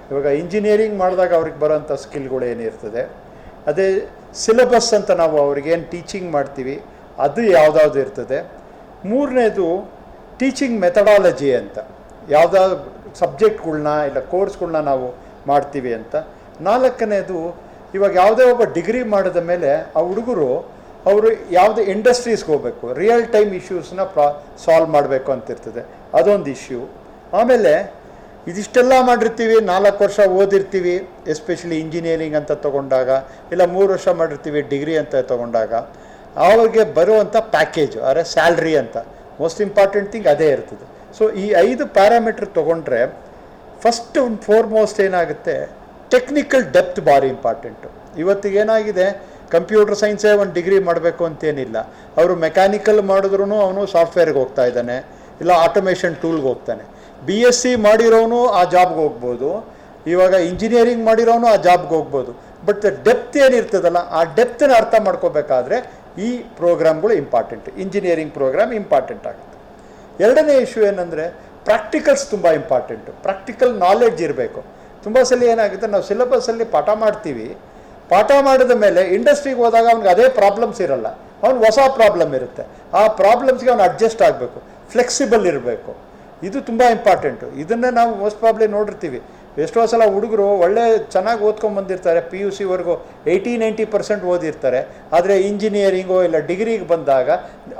ಇವಾಗ ಇಂಜಿನಿಯರಿಂಗ್ ಮಾಡಿದಾಗ ಅವ್ರಿಗೆ ಬರೋಂಥ ಸ್ಕಿಲ್ಗಳು ಏನಿರ್ತದೆ, ಅದೇ ಸಿಲೆಬಸ್ ಅಂತ ನಾವು ಅವ್ರಿಗೇನು ಟೀಚಿಂಗ್ ಮಾಡ್ತೀವಿ ಅದು ಯಾವುದಾದ್ರು ಇರ್ತದೆ. ಮೂರನೇದು ಟೀಚಿಂಗ್ ಮೆಥಡಾಲಜಿ ಅಂತ, ಯಾವುದಾದ್ರು ಸಬ್ಜೆಕ್ಟ್ಗಳ್ನ ಇಲ್ಲ ಕೋರ್ಸ್ಗಳ್ನ ನಾವು ಮಾಡ್ತೀವಿ ಅಂತ. ನಾಲ್ಕನೇದು, ಇವಾಗ ಯಾವುದೇ ಒಬ್ಬ ಡಿಗ್ರಿ ಮಾಡಿದ ಮೇಲೆ ಆ ಹುಡುಗರು ಅವರು ಯಾವುದೇ ಇಂಡಸ್ಟ್ರೀಸ್ಗೆ ಹೋಗಬೇಕು, ರಿಯಲ್ ಟೈಮ್ ಇಶ್ಯೂಸ್ನ ಸಾಲ್ವ್ ಮಾಡಬೇಕು ಅಂತಿರ್ತದೆ, ಅದೊಂದು ಇಶ್ಯೂ. ಆಮೇಲೆ ಇದಿಷ್ಟೆಲ್ಲ ಮಾಡಿರ್ತೀವಿ, 4 ವರ್ಷ ಓದಿರ್ತೀವಿ ಎಸ್ಪೆಷಲಿ ಇಂಜಿನಿಯರಿಂಗ್ ಅಂತ ತೊಗೊಂಡಾಗ, ಇಲ್ಲ 3 ವರ್ಷ ಮಾಡಿರ್ತೀವಿ ಡಿಗ್ರಿ ಅಂತ ತೊಗೊಂಡಾಗ ಅವ್ರಿಗೆ ಬರುವಂಥ ಪ್ಯಾಕೇಜು ಅಂದರೆ ಸ್ಯಾಲ್ರಿ ಅಂತ ಮೋಸ್ಟ್ ಇಂಪಾರ್ಟೆಂಟ್ ಥಿಂಗ್ ಅದೇ ಇರ್ತದೆ. ಸೊ ಈ 5 ಪ್ಯಾರಾಮೀಟ್ರ್ ತೊಗೊಂಡ್ರೆ ಫಸ್ಟ್ ಒಂದು ಫೋರ್ಮೋಸ್ಟ್ ಏನಾಗುತ್ತೆ, ಟೆಕ್ನಿಕಲ್ ಡೆಪ್ತ್ ಭಾರಿ ಇಂಪಾರ್ಟೆಂಟು. ಇವತ್ತಿಗೇನಾಗಿದೆ, ಕಂಪ್ಯೂಟರ್ ಸೈನ್ಸೇ ಒಂದು ಡಿಗ್ರಿ ಮಾಡಬೇಕು ಅಂತೇನಿಲ್ಲ, ಅವರು ಮೆಕ್ಯಾನಿಕಲ್ ಮಾಡಿದ್ರೂ ಅವನು ಸಾಫ್ಟ್ವೇರ್ಗೆ ಹೋಗ್ತಾ ಇದ್ದಾನೆ, ಇಲ್ಲ ಆಟೋಮೇಷನ್ ಟೂಲ್ಗೆ ಹೋಗ್ತಾನೆ. BSc ಮಾಡಿರೋನು ಆ ಜಾಬ್ಗೆ ಹೋಗ್ಬೋದು, ಇವಾಗ ಇಂಜಿನಿಯರಿಂಗ್ ಮಾಡಿರೋನು ಆ ಜಾಬ್ಗೆ ಹೋಗ್ಬೋದು. ಬಟ್ ಡೆಪ್ತ್ ಏನಿರ್ತದಲ್ಲ, ಆ ಡೆಪ್ತನ್ನ ಅರ್ಥ ಮಾಡ್ಕೋಬೇಕಾದ್ರೆ ಈ ಪ್ರೋಗ್ರಾಮ್ಗಳು ಇಂಪಾರ್ಟೆಂಟ್, ಇಂಜಿನಿಯರಿಂಗ್ ಪ್ರೋಗ್ರಾಮ್ ಇಂಪಾರ್ಟೆಂಟ್ ಆಗುತ್ತೆ. ಎರಡನೇ ಇಶ್ಯೂ ಏನಂದರೆ ಪ್ರಾಕ್ಟಿಕಲ್ಸ್ ತುಂಬ ಇಂಪಾರ್ಟೆಂಟು, ಪ್ರಾಕ್ಟಿಕಲ್ ನಾಲೆಡ್ಜ್ ಇರಬೇಕು. ತುಂಬ ಸಲ ಏನಾಗುತ್ತೆ, ನಾವು ಸಿಲೆಬಸ್ಸಲ್ಲಿ ಪಾಠ ಮಾಡ್ತೀವಿ, ಪಾಠ ಮಾಡಿದ ಮೇಲೆ ಇಂಡಸ್ಟ್ರಿಗೆ ಹೋದಾಗ ಅವ್ನಿಗೆ ಅದೇ ಪ್ರಾಬ್ಲಮ್ಸ್ ಇರಲ್ಲ, ಅವ್ನಿಗೆ ಹೊಸ ಪ್ರಾಬ್ಲಮ್ ಇರುತ್ತೆ. ಆ ಪ್ರಾಬ್ಲಮ್ಸ್ಗೆ ಅವ್ನು ಅಡ್ಜಸ್ಟ್ ಆಗಬೇಕು, ಫ್ಲೆಕ್ಸಿಬಲ್ ಇರಬೇಕು. ಇದು ತುಂಬ ಇಂಪಾರ್ಟೆಂಟು. ಇದನ್ನೇ ನಾವು ಮೋಸ್ಟ್ ಪ್ರಾಬ್ಲಿ ನೋಡಿರ್ತೀವಿ. ಎಷ್ಟೋ ಸಲ ಹುಡುಗರು ಒಳ್ಳೆ ಚೆನ್ನಾಗಿ ಓದ್ಕೊಂಡ್ಬಂದಿರ್ತಾರೆ, PUCವರೆಗೂ 80-90% ಓದಿರ್ತಾರೆ, ಆದರೆ ಇಂಜಿನಿಯರಿಂಗೋ ಇಲ್ಲ ಡಿಗ್ರಿಗೆ ಬಂದಾಗ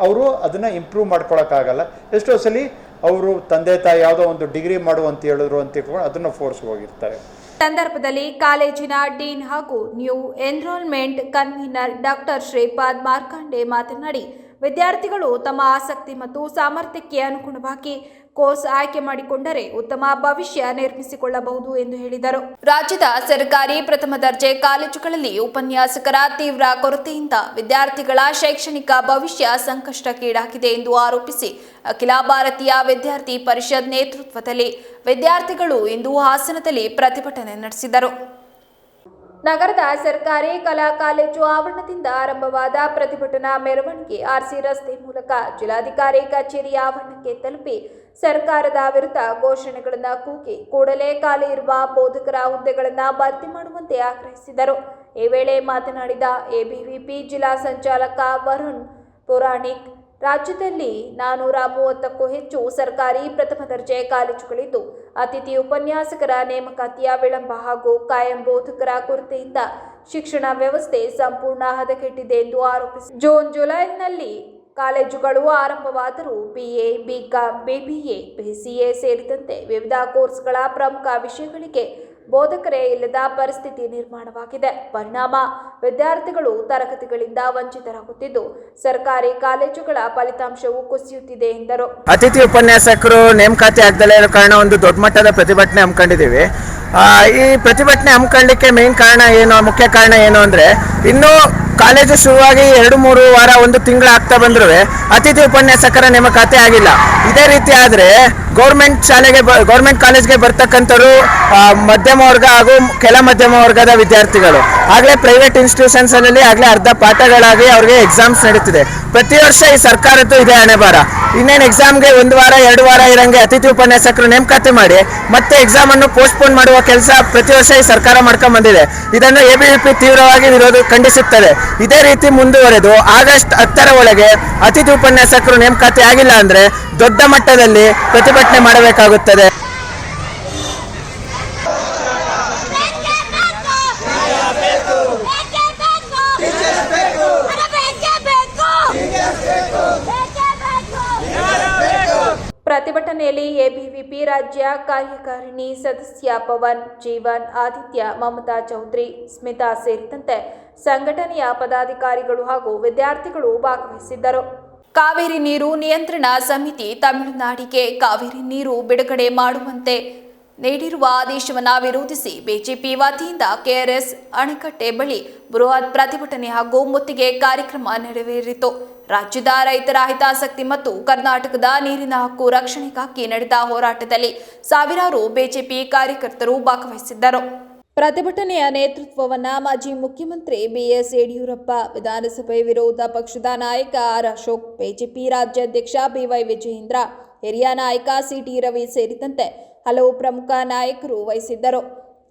ಅವರು ಅದನ್ನು ಇಂಪ್ರೂವ್ ಮಾಡ್ಕೊಳಕ್ಕಾಗಲ್ಲ. ಎಷ್ಟೋ ಸಲ ಅವರು ತಂದೆ ತಾಯಿ ಯಾವುದೋ ಒಂದು ಡಿಗ್ರಿ ಮಾಡು ಅಂತ ಹೇಳಿದ್ರು ಅಂತ ತಿಳ್ಕೊಂಡು ಅದನ್ನು ಫೋರ್ಸ್ ಹೋಗಿರ್ತಾರೆ. ಸಂದರ್ಭದಲ್ಲಿ ಕಾಲೇಜಿನ ಡೀನ್ ಹಾಗೂ new enrollment convener doctor Shripad Markande ಮಾತನಾಡಿ, ವಿದ್ಯಾರ್ಥಿಗಳು ತಮ್ಮ ಆಸಕ್ತಿ ಮತ್ತು ಸಾಮರ್ಥ್ಯಕ್ಕೆ ಅನುಗುಣವಾಗಿ ಕೋರ್ಸ್ ಆಯ್ಕೆ ಮಾಡಿಕೊಂಡರೆ ಉತ್ತಮ ಭವಿಷ್ಯ ನಿರ್ಮಿಸಿಕೊಳ್ಳಬಹುದು ಎಂದು ಹೇಳಿದರು. ರಾಜ್ಯದ ಸರ್ಕಾರಿ ಪ್ರಥಮ ದರ್ಜೆ ಕಾಲೇಜುಗಳಲ್ಲಿ ಉಪನ್ಯಾಸಕರ ತೀವ್ರ ಕೊರತೆಯಿಂದ ವಿದ್ಯಾರ್ಥಿಗಳ ಶೈಕ್ಷಣಿಕ ಭವಿಷ್ಯ ಸಂಕಷ್ಟಕ್ಕೀಡಾಗಿದೆ ಎಂದು ಆರೋಪಿಸಿ ಅಖಿಲ ಭಾರತೀಯ ವಿದ್ಯಾರ್ಥಿ ಪರಿಷತ್ ನೇತೃತ್ವದಲ್ಲಿ ವಿದ್ಯಾರ್ಥಿಗಳು ಇಂದು ಹಾಸನದಲ್ಲಿ ಪ್ರತಿಭಟನೆ ನಡೆಸಿದರು. ನಗರದ ಸರ್ಕಾರಿ ಕಲಾ ಕಾಲೇಜು ಆವರಣದಿಂದ ಆರಂಭವಾದ ಪ್ರತಿಭಟನಾ ಮೆರವಣಿಗೆ RC ರಸ್ತೆ ಮೂಲಕ ಜಿಲ್ಲಾಧಿಕಾರಿ ಕಚೇರಿ ಆವರಣಕ್ಕೆ ತಲುಪಿ ಸರ್ಕಾರದ ವಿರುದ್ಧ ಘೋಷಣೆಗಳನ್ನು ಕೂಗಿ ಕೂಡಲೇ ಖಾಲಿ ಇರುವ ಬೋಧಕರ ಹುದ್ದೆಗಳನ್ನು ಭರ್ತಿ ಮಾಡುವಂತೆ ಆಗ್ರಹಿಸಿದರು. ಈ ವೇಳೆ ಮಾತನಾಡಿದ ABVP ಜಿಲ್ಲಾ ಸಂಚಾಲಕ ವರುಣ್ ಪುರಾಣಿಕ್, ರಾಜ್ಯದಲ್ಲಿ 430ಕ್ಕೂ ಹೆಚ್ಚು ಸರ್ಕಾರಿ ಪ್ರಥಮ ದರ್ಜೆ ಕಾಲೇಜುಗಳಿದ್ದು ಅತಿಥಿ ಉಪನ್ಯಾಸಕರ ನೇಮಕಾತಿಯ ವಿಳಂಬ ಹಾಗೂ ಕಾಯಂ ಬೋಧಕರ ಕೊರತೆಯಿಂದ ಶಿಕ್ಷಣ ವ್ಯವಸ್ಥೆ ಸಂಪೂರ್ಣ ಹದಗೆಟ್ಟಿದೆ ಎಂದು ಆರೋಪಿಸಿದರು. ಜೂನ್ ಜುಲೈನಲ್ಲಿ ಕಾಲೇಜುಗಳು ಆರಂಭವಾದರೂ BA, BCom, BBA, BCA ಸೇರಿದಂತೆ ವಿವಿಧ ಕೋರ್ಸ್ಗಳ ಪ್ರಮುಖ ವಿಷಯಗಳಿಗೆ ಬೋಧಕರೇ ಇಲ್ಲದ ಪರಿಸ್ಥಿತಿ ನಿರ್ಮಾಣವಾಗಿದೆ. ಪರಿಣಾಮ ವಿದ್ಯಾರ್ಥಿಗಳು ತರಗತಿಗಳಿಂದ ವಂಚಿತರಾಗುತ್ತಿದ್ದು ಸರ್ಕಾರಿ ಕಾಲೇಜುಗಳ ಫಲಿತಾಂಶವು ಕುಸಿಯುತ್ತಿದೆ ಎಂದರು. ಅತಿಥಿ ಉಪನ್ಯಾಸಕರು ನೇಮಕಾತಿ ಆಗದಲೇ ಇರೋ ಕಾರಣ ಒಂದು ದೊಡ್ಡ ಮಟ್ಟದ ಪ್ರತಿಭಟನೆ ಹಮ್ಮಿಕೊಂಡಿದ್ದೀವಿ. ಈ ಪ್ರತಿಭಟನೆ ಹಮ್ಮಿಕೊಳ್ಳಲಿಕ್ಕೆ ಮುಖ್ಯ ಕಾರಣ ಏನು ಅಂದರೆ, ಇನ್ನೂ ಕಾಲೇಜು ಶುರುವಾಗಿ 2-3 ವಾರ 1 ತಿಂಗಳು ಆಗ್ತಾ ಬಂದರೂ ಅತಿಥಿ ಉಪನ್ಯಾಸಕರ ನೇಮಕಾತಿ ಆಗಿಲ್ಲ. ಇದೇ ರೀತಿ ಆದರೆ ಗೌರ್ಮೆಂಟ್ ಕಾಲೇಜ್ಗೆ ಬರ್ತಕ್ಕಂಥವ್ರು ಮಧ್ಯಮ ವರ್ಗ ಹಾಗೂ ಕೆಳ ಮಧ್ಯಮ ವರ್ಗದ ವಿದ್ಯಾರ್ಥಿಗಳು. ಆಗಲೇ ಪ್ರೈವೇಟ್ ಇನ್ಸ್ಟಿಟ್ಯೂಷನ್ಸಲ್ಲಿ ಆಗಲೇ ಅರ್ಧ ಪಾಠಗಳಾಗಿ ಅವ್ರಿಗೆ ಎಕ್ಸಾಮ್ಸ್ ನಡೀತಿದೆ. ಪ್ರತಿ ವರ್ಷ ಈ ಸರ್ಕಾರದ್ದು ಇದೆ ಹಣೆಬಾರ. ಇನ್ನೇನು ಎಕ್ಸಾಮ್ಗೆ 1 ವಾರ 2 ವಾರ ಇರಂಗೆ ಅತಿಥಿ ಉಪನ್ಯಾಸಕರು ನೇಮಕಾತಿ ಮಾಡಿ ಮತ್ತೆ ಎಕ್ಸಾಮನ್ನು ಪೋಸ್ಟ್ಪೋನ್ ಮಾಡುವ ಕೆಲಸ ಪ್ರತಿ ವರ್ಷ ಈ ಸರ್ಕಾರ ಮಾಡ್ಕೊಂಡು ಬಂದಿದೆ. ಇದನ್ನು ABVP ತೀವ್ರವಾಗಿ ಖಂಡಿಸುತ್ತದೆ. ಇದೇ ರೀತಿ ಮುಂದುವರೆದು ಆಗಸ್ಟ್ 10ರ ಒಳಗೆ ಅತಿಥಿ ಉಪನ್ಯಾಸಕರು ನೇಮಕಾತಿ ಆಗಿಲ್ಲ ಅಂದರೆ ದೊಡ್ಡ ಮಟ್ಟದಲ್ಲಿ ಪ್ರತಿಭಟನೆ ಮಾಡಬೇಕಾಗುತ್ತದೆ. ಪ್ರತಿಭಟನೆಯಲ್ಲಿ ABVP ರಾಜ್ಯ ಕಾರ್ಯಕಾರಿಣಿ ಸದಸ್ಯ ಪವನ್, ಜೀವನ್, ಆದಿತ್ಯ, ಮಮತಾ ಚೌಧರಿ, ಸ್ಮಿತಾ ಸೇರಿದಂತೆ ಸಂಘಟನೆಯ ಪದಾಧಿಕಾರಿಗಳು ಹಾಗೂ ವಿದ್ಯಾರ್ಥಿಗಳು ಭಾಗವಹಿಸಿದ್ದರು. ಕಾವೇರಿ ನೀರು ನಿಯಂತ್ರಣ ಸಮಿತಿ ತಮಿಳುನಾಡಿಗೆ ಕಾವೇರಿ ನೀರು ಬಿಡುಗಡೆ ಮಾಡುವಂತೆ ನೀಡಿರುವ ಆದೇಶವನ್ನು ವಿರೋಧಿಸಿ ಬಿಜೆಪಿ ವತಿಯಿಂದ ಕೆಆರ್ಎಸ್ ಅಣೆಕಟ್ಟೆ ಬಳಿ ಬೃಹತ್ ಪ್ರತಿಭಟನೆ ಹಾಗೂ ಮುತ್ತಿಗೆ ಕಾರ್ಯಕ್ರಮ ನೆರವೇರಿತು. ರಾಜ್ಯದ ರೈತರ ಹಿತಾಸಕ್ತಿ ಮತ್ತು ಕರ್ನಾಟಕದ ನೀರಿನ ಹಕ್ಕು ರಕ್ಷಣೆಗಾಗಿ ನಡೆದ ಹೋರಾಟದಲ್ಲಿ ಸಾವಿರಾರು ಬಿಜೆಪಿ ಕಾರ್ಯಕರ್ತರು ಭಾಗವಹಿಸಿದ್ದರು. ಪ್ರತಿಭಟನೆಯ ನೇತೃತ್ವವನ್ನು ಮಾಜಿ ಮುಖ್ಯಮಂತ್ರಿ BS ಯಡಿಯೂರಪ್ಪ, ವಿಧಾನಸಭೆ ವಿರೋಧ ಪಕ್ಷದ ನಾಯಕ R. ಅಶೋಕ್, ಬಿಜೆಪಿ ರಾಜ್ಯಾಧ್ಯಕ್ಷ BY ವಿಜಯೇಂದ್ರ, ಹಿರಿಯ ನಾಯಕ CT ರವಿ ಸೇರಿದಂತೆ ಹಲವು ಪ್ರಮುಖ ನಾಯಕರು ವಹಿಸಿದ್ದರು.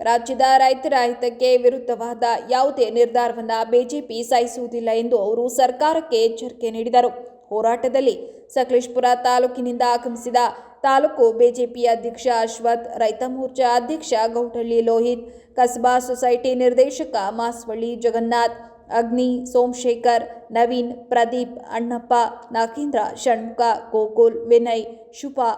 ರಾಜ್ಯದ ರೈತರ ಹಿತಕ್ಕೆ ವಿರುದ್ಧವಾದ ಯಾವುದೇ ನಿರ್ಧಾರವನ್ನು ಬಿಜೆಪಿ ಸಹಿಸುವುದಿಲ್ಲ ಎಂದು ಅವರು ಸರ್ಕಾರಕ್ಕೆ ಎಚ್ಚರಿಕೆ ನೀಡಿದರು. ಹೋರಾಟದಲ್ಲಿ ಸಕಲೇಶಪುರ ತಾಲೂಕಿನಿಂದ ಆಗಮಿಸಿದ ತಾಲೂಕು ಬಿಜೆಪಿ ಅಧ್ಯಕ್ಷ ಅಶ್ವಥ್, ರೈತ ಮೋರ್ಚಾ ಅಧ್ಯಕ್ಷ ಗೌಟಳ್ಳಿ ಲೋಹಿತ್, ಕಸಬಾ ಸೊಸೈಟಿ ನಿರ್ದೇಶಕ ಮಾಸ್ವಳ್ಳಿ ಜಗನ್ನಾಥ್, ಅಗ್ನಿ, ಸೋಮಶೇಖರ್, ನವೀನ್, ಪ್ರದೀಪ್, ಅಣ್ಣಪ್ಪ, ನಾಗೇಂದ್ರ, ಷಣ್ಮುಖ, ಗೋಕುಲ್, ವಿನಯ್, ಶುಭಾ,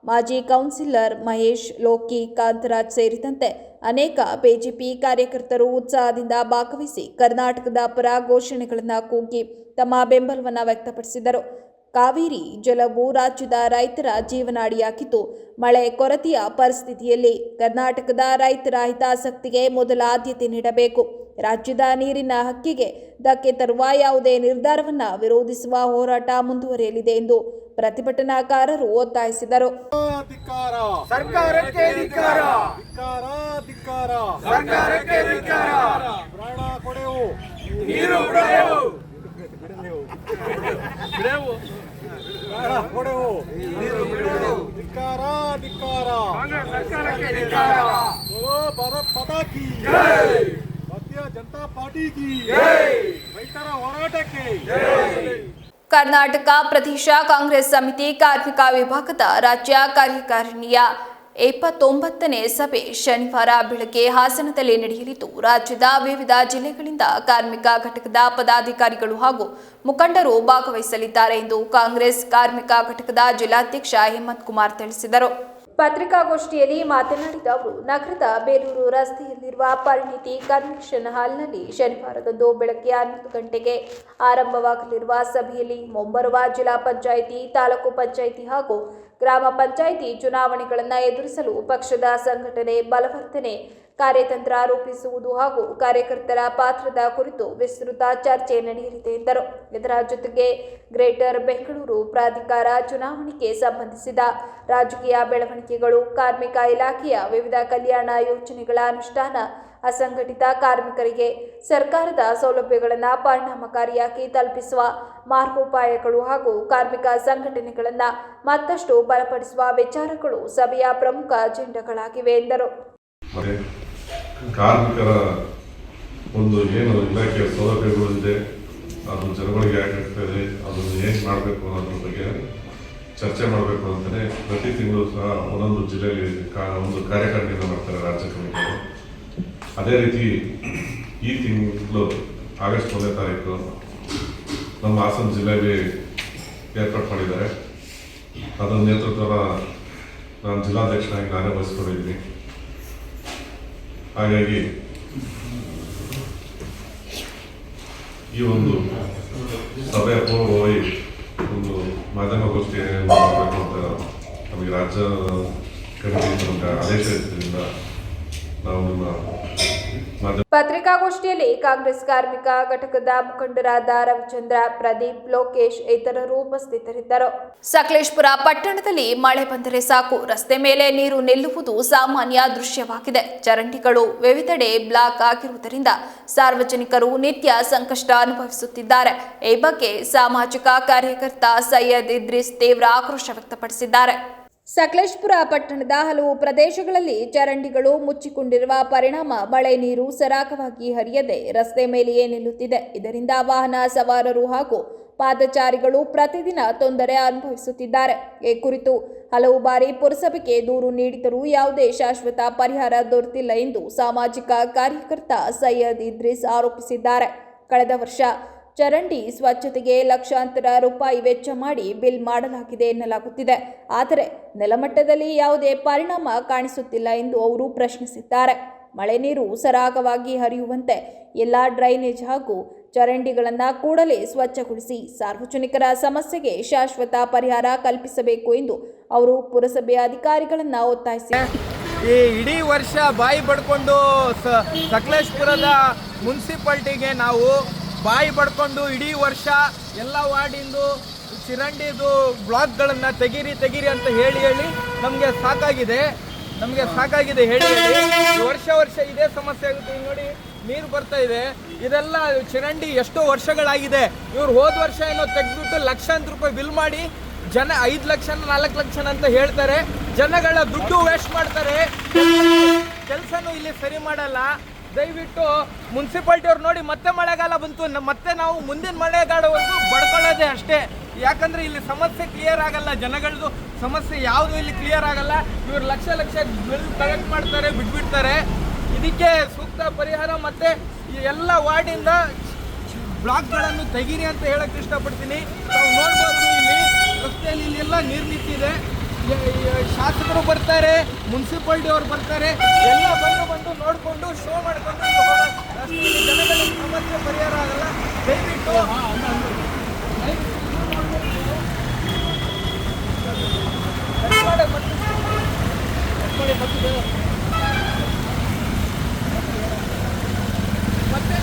ಮಾಜಿ ಕೌನ್ಸಿಲರ್ ಮಹೇಶ್, ಲೋಕಿ, ಕಾಂತರಾಜ್ ಸೇರಿದಂತೆ ಅನೇಕ ಬಿಜೆಪಿ ಕಾರ್ಯಕರ್ತರು ಉತ್ಸಾಹದಿಂದ ಭಾಗವಹಿಸಿ ಕರ್ನಾಟಕದ ಪರ ಘೋಷಣೆಗಳನ್ನು ಕೂಗಿ ತಮ್ಮ ಬೆಂಬಲವನ್ನು ವ್ಯಕ್ತಪಡಿಸಿದರು. ಕಾವೇರಿ ಜಲವು ರಾಜ್ಯದ ರೈತರ ಜೀವನಾಡಿಯಾಗಿದ್ದು, ಮಳೆ ಕೊರತೆಯ ಪರಿಸ್ಥಿತಿಯಲ್ಲಿ ಕರ್ನಾಟಕದ ರೈತರ ಹಿತಾಸಕ್ತಿಗೆ ಮೊದಲ ಆದ್ಯತೆ ನೀಡಬೇಕು. ರಾಜ್ಯದ ನೀರಿನ ಹಕ್ಕಿಗೆ ಧಕ್ಕೆ ತರುವ ಯಾವುದೇ ನಿರ್ಧಾರವನ್ನು ವಿರೋಧಿಸುವ ಹೋರಾಟ ಮುಂದುವರಿಯಲಿದೆ ಎಂದು ಪ್ರತಿಭಟನಾಕಾರರು ಒತ್ತಾಯಿಸಿದರು. ಕರ್ನಾಟಕ ಪ್ರದೇಶ ಕಾಂಗ್ರೆಸ್ ಸಮಿತಿ ಕಾರ್ಮಿಕ ವಿಭಾಗದ ರಾಜ್ಯ ಕಾರ್ಯಕಾರಿಣಿಯ 79ನೇ ಸಭೆ ಶನಿವಾರ ಬೆಳಗ್ಗೆ ಹಾಸನದಲ್ಲಿ ನಡೆಯಲಿದ್ದು, ರಾಜ್ಯದ ವಿವಿಧ ಜಿಲ್ಲೆಗಳಿಂದ ಕಾರ್ಮಿಕ ಘಟಕದ ಪದಾಧಿಕಾರಿಗಳು ಹಾಗೂ ಮುಖಂಡರು ಭಾಗವಹಿಸಲಿದ್ದಾರೆ ಎಂದು ಕಾಂಗ್ರೆಸ್ ಕಾರ್ಮಿಕ ಘಟಕದ ಜಿಲ್ಲಾಧ್ಯಕ್ಷ ಹೇಮಂತ್ ಕುಮಾರ್ ತಿಳಿಸಿದರು. ಪತ್ರಿಕಾಗೋಷ್ಠಿಯಲ್ಲಿ ಮಾತನಾಡಿದ ಅವರು, ನಗರದ ಬೇಲೂರು ರಸ್ತೆಯಲ್ಲಿರುವ ಪರಿಣಿತಿ ಕನ್ವೆನ್ಷನ್ ಹಾಲ್ನಲ್ಲಿ ಶನಿವಾರದಂದು ಬೆಳಗ್ಗೆ 11 ಗಂಟೆಗೆ ಆರಂಭವಾಗಲಿರುವ ಸಭೆಯಲ್ಲಿ ಮುಂಬರುವ ಜಿಲ್ಲಾ ಪಂಚಾಯಿತಿ, ತಾಲೂಕು ಪಂಚಾಯಿತಿ ಹಾಗೂ ಗ್ರಾಮ ಪಂಚಾಯಿತಿ ಚುನಾವಣೆಗಳನ್ನು ಎದುರಿಸಲು ಪಕ್ಷದ ಸಂಘಟನೆ ಬಲವರ್ಧನೆ ಕಾರ್ಯತಂತ್ರ ರೂಪಿಸುವುದು ಹಾಗೂ ಕಾರ್ಯಕರ್ತರ ಪಾತ್ರದ ಕುರಿತು ವಿಸ್ತೃತ ಚರ್ಚೆ ನಡೆಯಲಿದೆ ಎಂದರು. ಇದರ ಜೊತೆಗೆ ಗ್ರೇಟರ್ ಬೆಂಗಳೂರು ಪ್ರಾಧಿಕಾರ ಚುನಾವಣೆಗೆ ಸಂಬಂಧಿಸಿದ ರಾಜಕೀಯ ಬೆಳವಣಿಗೆಗಳು, ಕಾರ್ಮಿಕ ಇಲಾಖೆಯ ವಿವಿಧ ಕಲ್ಯಾಣ ಯೋಜನೆಗಳ ಅನುಷ್ಠಾನ, ಅಸಂಘಟಿತ ಕಾರ್ಮಿಕರಿಗೆ ಸರ್ಕಾರದ ಸೌಲಭ್ಯಗಳನ್ನು ಪರಿಣಾಮಕಾರಿಯಾಗಿ ತಲುಪಿಸುವ ಮಾರ್ಗೋಪಾಯಗಳು ಹಾಗೂ ಕಾರ್ಮಿಕ ಸಂಘಟನೆಗಳನ್ನು ಮತ್ತಷ್ಟು ಬಲಪಡಿಸುವ ವಿಚಾರಗಳು ಸಭೆಯ ಪ್ರಮುಖ ಅಜೆಂಡಾಗಳಾಗಿವೆ ಎಂದರು. ಕಾರ್ಮಿಕರ ಒಂದು ಏನು ಇಲಾಖೆಯ ಸೌಲಭ್ಯಗಳು ಇದೆ, ಅದು ಜನಗಳಿಗೆ ಯಾಕಾಗ್ತದೆ, ಅದನ್ನು ಹೇಗೆ ಮಾಡಬೇಕು ಅನ್ನೋದ್ರ ಬಗ್ಗೆ ಚರ್ಚೆ ಮಾಡಬೇಕು ಅಂತಲೇ ಪ್ರತಿ ತಿಂಗಳು ಸಹ ಒಂದೊಂದು ಜಿಲ್ಲೆಯಲ್ಲಿ ಒಂದು ಕಾರ್ಯಕಾರಿಣಿಯನ್ನು ಮಾಡ್ತಾರೆ ರಾಜ್ಯ ಕಮಿಟಿಗಳು. ಅದೇ ರೀತಿ ಈ ತಿಂಗಳು ಆಗಸ್ಟ್ 1ನೇ ತಾರೀಕು ನಮ್ಮ ಹಾಸನ ಜಿಲ್ಲೆಯಲ್ಲಿ ಏರ್ಪಾಡು ಮಾಡಿದ್ದಾರೆ. ಅದರ ನೇತೃತ್ವನ ನಾನು ಜಿಲ್ಲಾಧ್ಯಕ್ಷನಾಗಿ ನಾನೇ ವಹಿಸ್ಕೊಂಡಿದ್ದೀನಿ. ಹಾಗಾಗಿ ಈ ಒಂದು ಸಭೆಯ ಪೂರ್ವವಾಗಿ ಒಂದು ಮಾಧ್ಯಮಗೋಷ್ಠಿ ಮಾಡಬೇಕು ಅಂತ ನಮಗೆ ರಾಜ್ಯ ಕಮಿಟಿ ನಮಗೆ ಆದೇಶ ಇದ್ದರಿಂದ ನಾವು ನಿಮ್ಮ ಪತ್ರಿಕಾಗೋಷ್ಠಿಯಲ್ಲಿ ಕಾಂಗ್ರೆಸ್ ಕಾರ್ಮಿಕ ಘಟಕದ ಮುಖಂಡರಾದ ರವಿಚಂದ್ರ, ಪ್ರದೀಪ್, ಲೋಕೇಶ್ ಇತರರು ಉಪಸ್ಥಿತರಿದ್ದರು. ಸಕಲೇಶಪುರ ಪಟ್ಟಣದಲ್ಲಿ ಮಳೆ ಬಂದರೆ ಸಾಕು, ರಸ್ತೆ ಮೇಲೆ ನೀರು ನಿಲ್ಲುವುದು ಸಾಮಾನ್ಯ ದೃಶ್ಯವಾಗಿದೆ. ಚರಂಡಿಗಳು ವಿವಿಧೆಡೆ ಬ್ಲಾಕ್ ಆಗಿರುವುದರಿಂದ ಸಾರ್ವಜನಿಕರು ನಿತ್ಯ ಸಂಕಷ್ಟ ಅನುಭವಿಸುತ್ತಿದ್ದಾರೆ. ಈ ಬಗ್ಗೆ ಸಾಮಾಜಿಕ ಕಾರ್ಯಕರ್ತ ಸೈಯದ್ ಇದ್ರಿಸ್ ತೀವ್ರ ಆಕ್ರೋಶ ವ್ಯಕ್ತಪಡಿಸಿದ್ದಾರೆ. ಸಕಲೇಶಪುರ ಪಟ್ಟಣದ ಹಲವು ಪ್ರದೇಶಗಳಲ್ಲಿ ಚರಂಡಿಗಳು ಮುಚ್ಚಿಕೊಂಡಿರುವ ಪರಿಣಾಮ ಮಳೆ ನೀರು ಸರಾಗವಾಗಿ ಹರಿಯದೆ ರಸ್ತೆ ಮೇಲೆಯೇ ನಿಲ್ಲುತ್ತಿದೆ. ಇದರಿಂದ ವಾಹನ ಸವಾರರು ಹಾಗೂ ಪಾದಚಾರಿಗಳು ಪ್ರತಿದಿನ ತೊಂದರೆ ಅನುಭವಿಸುತ್ತಿದ್ದಾರೆ. ಈ ಕುರಿತು ಹಲವು ಬಾರಿ ಪುರಸಭೆಗೆ ದೂರು ನೀಡಿದರೂ ಯಾವುದೇ ಶಾಶ್ವತ ಪರಿಹಾರ ದೊರೆತಿಲ್ಲ ಎಂದು ಸಾಮಾಜಿಕ ಕಾರ್ಯಕರ್ತ ಸೈಯದ್ ಇದ್ರಿಸ್ ಆರೋಪಿಸಿದ್ದಾರೆ. ಕಳೆದ ವರ್ಷ ಚರಂಡಿ ಸ್ವಚ್ಛತೆಗೆ ಲಕ್ಷಾಂತರ ರೂಪಾಯಿ ವೆಚ್ಚ ಮಾಡಿ ಬಿಲ್ ಮಾಡಲಾಗಿದೆ ಎನ್ನಲಾಗುತ್ತಿದೆ. ಆದರೆ ನೆಲಮಟ್ಟದಲ್ಲಿ ಯಾವುದೇ ಪರಿಣಾಮ ಕಾಣಿಸುತ್ತಿಲ್ಲ ಎಂದು ಅವರು ಪ್ರಶ್ನಿಸಿದ್ದಾರೆ. ಮಳೆ ನೀರು ಸರಾಗವಾಗಿ ಹರಿಯುವಂತೆ ಎಲ್ಲ ಡ್ರೈನೇಜ್ ಹಾಗೂ ಚರಂಡಿಗಳನ್ನು ಕೂಡಲೇ ಸ್ವಚ್ಛಗೊಳಿಸಿ ಸಾರ್ವಜನಿಕರ ಸಮಸ್ಯೆಗೆ ಶಾಶ್ವತ ಪರಿಹಾರ ಕಲ್ಪಿಸಬೇಕು ಎಂದು ಅವರು ಪುರಸಭೆ ಅಧಿಕಾರಿಗಳನ್ನು ಒತ್ತಾಯಿಸಿದ್ದಾರೆ. ಈ ಇಡೀ ವರ್ಷ ಬಾಯಿ ಬಡ್ಕೊಂಡು ಸಕಲೇಶಪುರದ ಮುನ್ಸಿಪಾಲ್ಟಿಗೆ ನಾವು ಬಾಯಿ ಬಡ್ಕೊಂಡು ಇಡೀ ವರ್ಷ ಎಲ್ಲ ವಾರ್ಡಿಂದು ಚಿರಂಡಿದು ಬ್ಲಾಕ್ಗಳನ್ನು ತೆಗೀರಿ ಅಂತ ಹೇಳಿ ನಮಗೆ ಸಾಕಾಗಿದೆ ಹೇಳಿ ವರ್ಷ ಇದೇ ಸಮಸ್ಯೆ ಆಗುತ್ತೆ. ನೋಡಿ ನೀರು ಬರ್ತಾ ಇದೆ, ಇದೆಲ್ಲ ಚಿರಂಡಿ ಎಷ್ಟೋ ವರ್ಷಗಳಾಗಿದೆ. ಇವ್ರು ಹೋದ ವರ್ಷ ಏನೋ ತೆಗೆದ್ಬಿಟ್ಟು ಲಕ್ಷಾಂತರ ರೂಪಾಯಿ ಬಿಲ್ ಮಾಡಿ ಜನ 5 ಲಕ್ಷ 4 ಲಕ್ಷ ಅಂತ ಹೇಳ್ತಾರೆ. ಜನಗಳ ದುಡ್ಡು ವೇಸ್ಟ್ ಮಾಡ್ತಾರೆ, ಕೆಲಸನೂ ಇಲ್ಲಿ ಸರಿ ಮಾಡಲ್ಲ. ದಯವಿಟ್ಟು ಮುನ್ಸಿಪಾಲ್ಟಿ ಅವ್ರು ನೋಡಿ, ಮತ್ತೆ ಮಳೆಗಾಲ ಬಂತು, ಮತ್ತೆ ನಾವು ಮುಂದಿನ ಮಳೆಗಾಲವರೆಗೂ ಬಡ್ಕೊಳ್ಳೋದೇ ಅಷ್ಟೇ. ಯಾಕಂದರೆ ಇಲ್ಲಿ ಸಮಸ್ಯೆ ಕ್ಲಿಯರ್ ಆಗಲ್ಲ, ಜನಗಳದ್ದು ಸಮಸ್ಯೆ ಯಾವುದು ಇಲ್ಲಿ ಕ್ಲಿಯರ್ ಆಗಲ್ಲ. ಇವರು ಲಕ್ಷ ಬಿಲ್ ಕಲೆಕ್ಟ್ ಮಾಡ್ತಾರೆ, ಬಿಟ್ಬಿಡ್ತಾರೆ. ಇದಕ್ಕೆ ಸೂಕ್ತ ಪರಿಹಾರ ಮತ್ತು ಎಲ್ಲ ವಾರ್ಡಿಂದ ಬ್ಲಾಕ್ಗಳನ್ನು ತೆಗೀರಿ ಅಂತ ಹೇಳಕ್ಕೆ ಇಷ್ಟಪಡ್ತೀನಿ. ನಾವು ನೋಡ್ಬೋದು ಇಲ್ಲಿ ರಸ್ತೆಯಲ್ಲಿ ಇಲ್ಲೆಲ್ಲ ನೀರು ನಿಂತಿದೆ. ಶಾಸಕರು ಬರ್ತಾರೆ, ಮುನ್ಸಿಪಾಲ್ಟಿ ಅವರು ಬರ್ತಾರೆ, ಎಲ್ಲ ಬಂದು ನೋಡಿಕೊಂಡು ಶೋ ಮಾಡಿಕೊಂಡು ಜನಗಳಿಗೆ ಸಮಸ್ಯೆ ಪರಿಹಾರ ಆಗಲ್ಲ. ದಯವಿಟ್ಟು ಮತ್ತೆ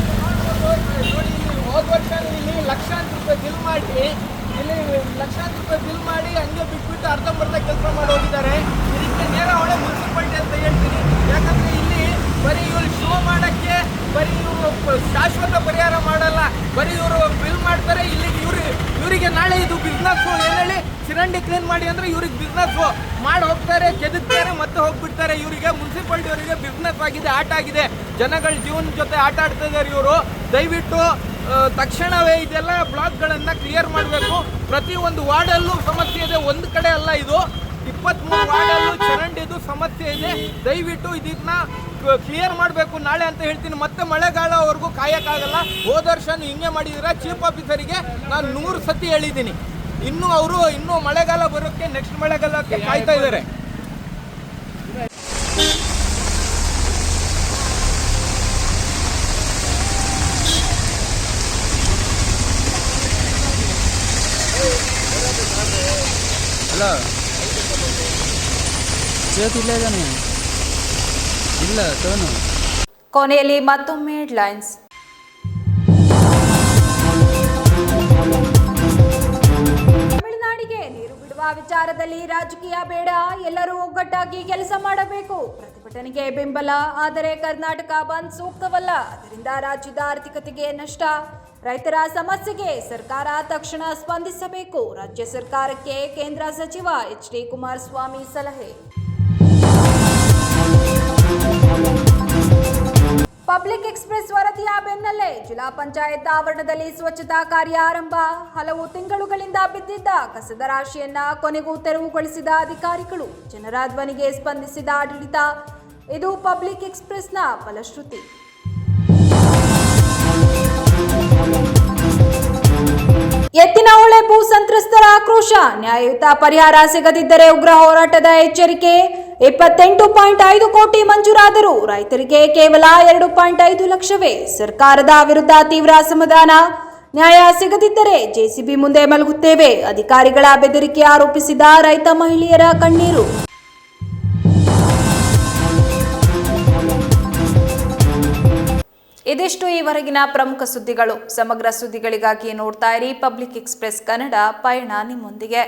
ನೋಡಿ, ಇಲ್ಲಿ ಹೋದ ವರ್ಷ ಇಲ್ಲಿ ಲಕ್ಷಾಂತರ ರೂಪಾಯಿ ಬಿಲ್ ಮಾಡಿ ಹಂಗೆ ಬಿಟ್ಬಿಟ್ಟು ಅರ್ಧಂಬರ್ಧ ಕೆಲಸ ಮಾಡಿ ಹೋಗಿದ್ದಾರೆ. ಇದಕ್ಕೆ ನೇರ ಹೊಳೆ ಮುನ್ಸಿಪಾಲ್ಟಿ ಅಂತ ಹೇಳ್ತೀನಿ. ಯಾಕಂದರೆ ಇಲ್ಲಿ ಬರೀ ಇವರು ಶೋ ಮಾಡೋಕ್ಕೆ, ಬರೀ ಇವರು ಶಾಶ್ವತ ಪರಿಹಾರ ಮಾಡಲ್ಲ, ಬರೀ ಇವರು ಬಿಲ್ ಮಾಡ್ತಾರೆ. ಇಲ್ಲಿಗೆ ಇವರಿಗೆ ನಾಳೆ ಇದು ಬಿಸ್ನೆಸ್ಸು. ಏನು ಹೇಳಿ, ಚಿರಂಡಿ ಕ್ಲೀನ್ ಮಾಡಿ ಅಂದರೆ ಇವ್ರಿಗೆ ಬಿಸ್ನೆಸ್ಸು ಮಾಡಿ ಹೋಗ್ತಾರೆ, ಕೆದಕ್ತಾರೆ, ಮತ್ತೆ ಹೋಗ್ಬಿಡ್ತಾರೆ. ಇವರಿಗೆ ಮುನ್ಸಿಪಾಲ್ಟಿ ಅವರಿಗೆ ಬಿಸ್ನೆಸ್ ಆಗಿದೆ, ಆಟ ಆಗಿದೆ. ಜನಗಳ ಜೀವನ ಜೊತೆ ಆಟ ಆಡ್ತಾ ಇದ್ದಾರೆ ಇವರು. ದಯವಿಟ್ಟು ತಕ್ಷಣವೇ ಇದೆಲ್ಲ ಬ್ಲಾಕ್ಗಳನ್ನು ಕ್ಲಿಯರ್ ಮಾಡಬೇಕು. ಪ್ರತಿಯೊಂದು ವಾರ್ಡಲ್ಲೂ ಸಮಸ್ಯೆ ಇದೆ, ಒಂದು ಕಡೆ ಅಲ್ಲ. ಇದು 23 ವಾರ್ಡಲ್ಲೂ ಚರಂಡಿದು ಸಮಸ್ಯೆ ಇದೆ. ದಯವಿಟ್ಟು ಇದನ್ನ ಕ್ಲಿಯರ್ ಮಾಡಬೇಕು ನಾಳೆ ಅಂತ ಹೇಳ್ತೀನಿ. ಮತ್ತೆ ಮಳೆಗಾಲವರೆಗೂ ಕಾಯೋಕ್ಕಾಗಲ್ಲ. ಹೋದ ವರ್ಷನೂ ಹಿಂಗೆ ಮಾಡಿದ್ದೀರಾ. ಚೀಫ್ ಆಫೀಸರಿಗೆ ನಾನು 100 ಸತಿ ಹೇಳಿದ್ದೀನಿ. ಇನ್ನೂ ಮಳೆಗಾಲ ಬರೋಕ್ಕೆ, ನೆಕ್ಸ್ಟ್ ಮಳೆಗಾಲಕ್ಕೆ ಕಾಯ್ತಾ ಇದ್ದಾರೆ. ಅಲ್ಲ ಇಲ್ಲ ತೋನು. ಕೊನೆಯಲ್ಲಿ ಮತ್ತೊಮ್ಮೆ ಹೆಡ್ಲೈನ್ಸ್. ತಮಿಳುನಾಡಿಗೆ ನೀರು ಬಿಡುವ ವಿಚಾರದಲ್ಲಿ ರಾಜಕೀಯ ಬೇಡ, ಎಲ್ಲರೂ ಒಗ್ಗಟ್ಟಾಗಿ ಕೆಲಸ ಮಾಡಬೇಕು. ಪ್ರತಿಭಟನೆಗೆ ಬೆಂಬಲ, ಆದರೆ ಕರ್ನಾಟಕ ಬಂದ್ ಸೂಕ್ತವಲ್ಲ, ಅದರಿಂದ ರಾಜ್ಯದ ಆರ್ಥಿಕತೆಗೆ ನಷ್ಟ. ರೈತರ ಸಮಸ್ಯೆಗೆ ಸರ್ಕಾರ ತಕ್ಷಣ ಸ್ಪಂದಿಸಬೇಕು. ರಾಜ್ಯ ಸರ್ಕಾರಕ್ಕೆ ಕೇಂದ್ರ ಸಚಿವ ಎಚ್.ಡಿ. ಕುಮಾರಸ್ವಾಮಿ ಸಲಹೆ. ಪಬ್ಲಿಕ್ ಎಕ್ಸ್‌ಪ್ರೆಸ್ ವರದಿಯ ಬೆನ್ನಲ್ಲೇ ಜಿಲ್ಲಾ ಪಂಚಾಯತ್ ಆವರಣದಲ್ಲಿ ಸ್ವಚ್ಛತಾ ಕಾರ್ಯ ಆರಂಭ. ಹಲವು ತಿಂಗಳುಗಳಿಂದ ಬಿದ್ದಿದ್ದ ಕಸದ ರಾಶಿಯನ್ನ ಕೊನೆಗೂ ತೆರವುಗೊಳಿಸಿದ ಅಧಿಕಾರಿಗಳು. ಜನರ ಧ್ವನಿಗೆ ಸ್ಪಂದಿಸಿದ ಆಡಳಿತ. ಇದು ಪಬ್ಲಿಕ್ ಎಕ್ಸ್‌ಪ್ರೆಸ್ನ ಫಲಶ್ರುತಿ. ಎತ್ತಿನಹೊಳೆ ಭೂ ಸಂತ್ರಸ್ತರ ಆಕ್ರೋಶ. ನ್ಯಾಯಯುತ ಪರಿಹಾರ ಸಿಗದಿದ್ದರೆ ಉಗ್ರ ಹೋರಾಟದ ಎಚ್ಚರಿಕೆ. 28.5 ಕೋಟಿ ಮಂಜೂರಾದರೂ ರೈತರಿಗೆ ಕೇವಲ 2.5 ಲಕ್ಷವೇ. ಸರ್ಕಾರದ ವಿರುದ್ಧ ತೀವ್ರ ಅಸಮಾಧಾನ. ನ್ಯಾಯ ಸಿಗದಿದ್ದರೆ ಜೆಸಿಬಿ ಮುಂದೆ ಮಲಗುತ್ತೇವೆ. ಅಧಿಕಾರಿಗಳ ಬೆದರಿಕೆ ಆರೋಪಿಸಿದ ರೈತ ಮಹಿಳೆಯರ ಕಣ್ಣೀರು. ಇದಿಷ್ಟು ಈವರೆಗಿನ ಪ್ರಮುಖ ಸುದ್ದಿಗಳು. ಸಮಗ್ರ ಸುದ್ದಿಗಳಿಗಾಗಿ ನೋಡ್ತಾ ಇರಿ ಪಬ್ಲಿಕ್ ಎಕ್ಸ್‌ಪ್ರೆಸ್ ಕನ್ನಡ. ಪಯಣ ನಿಮ್ಮೊಂದಿಗೆ.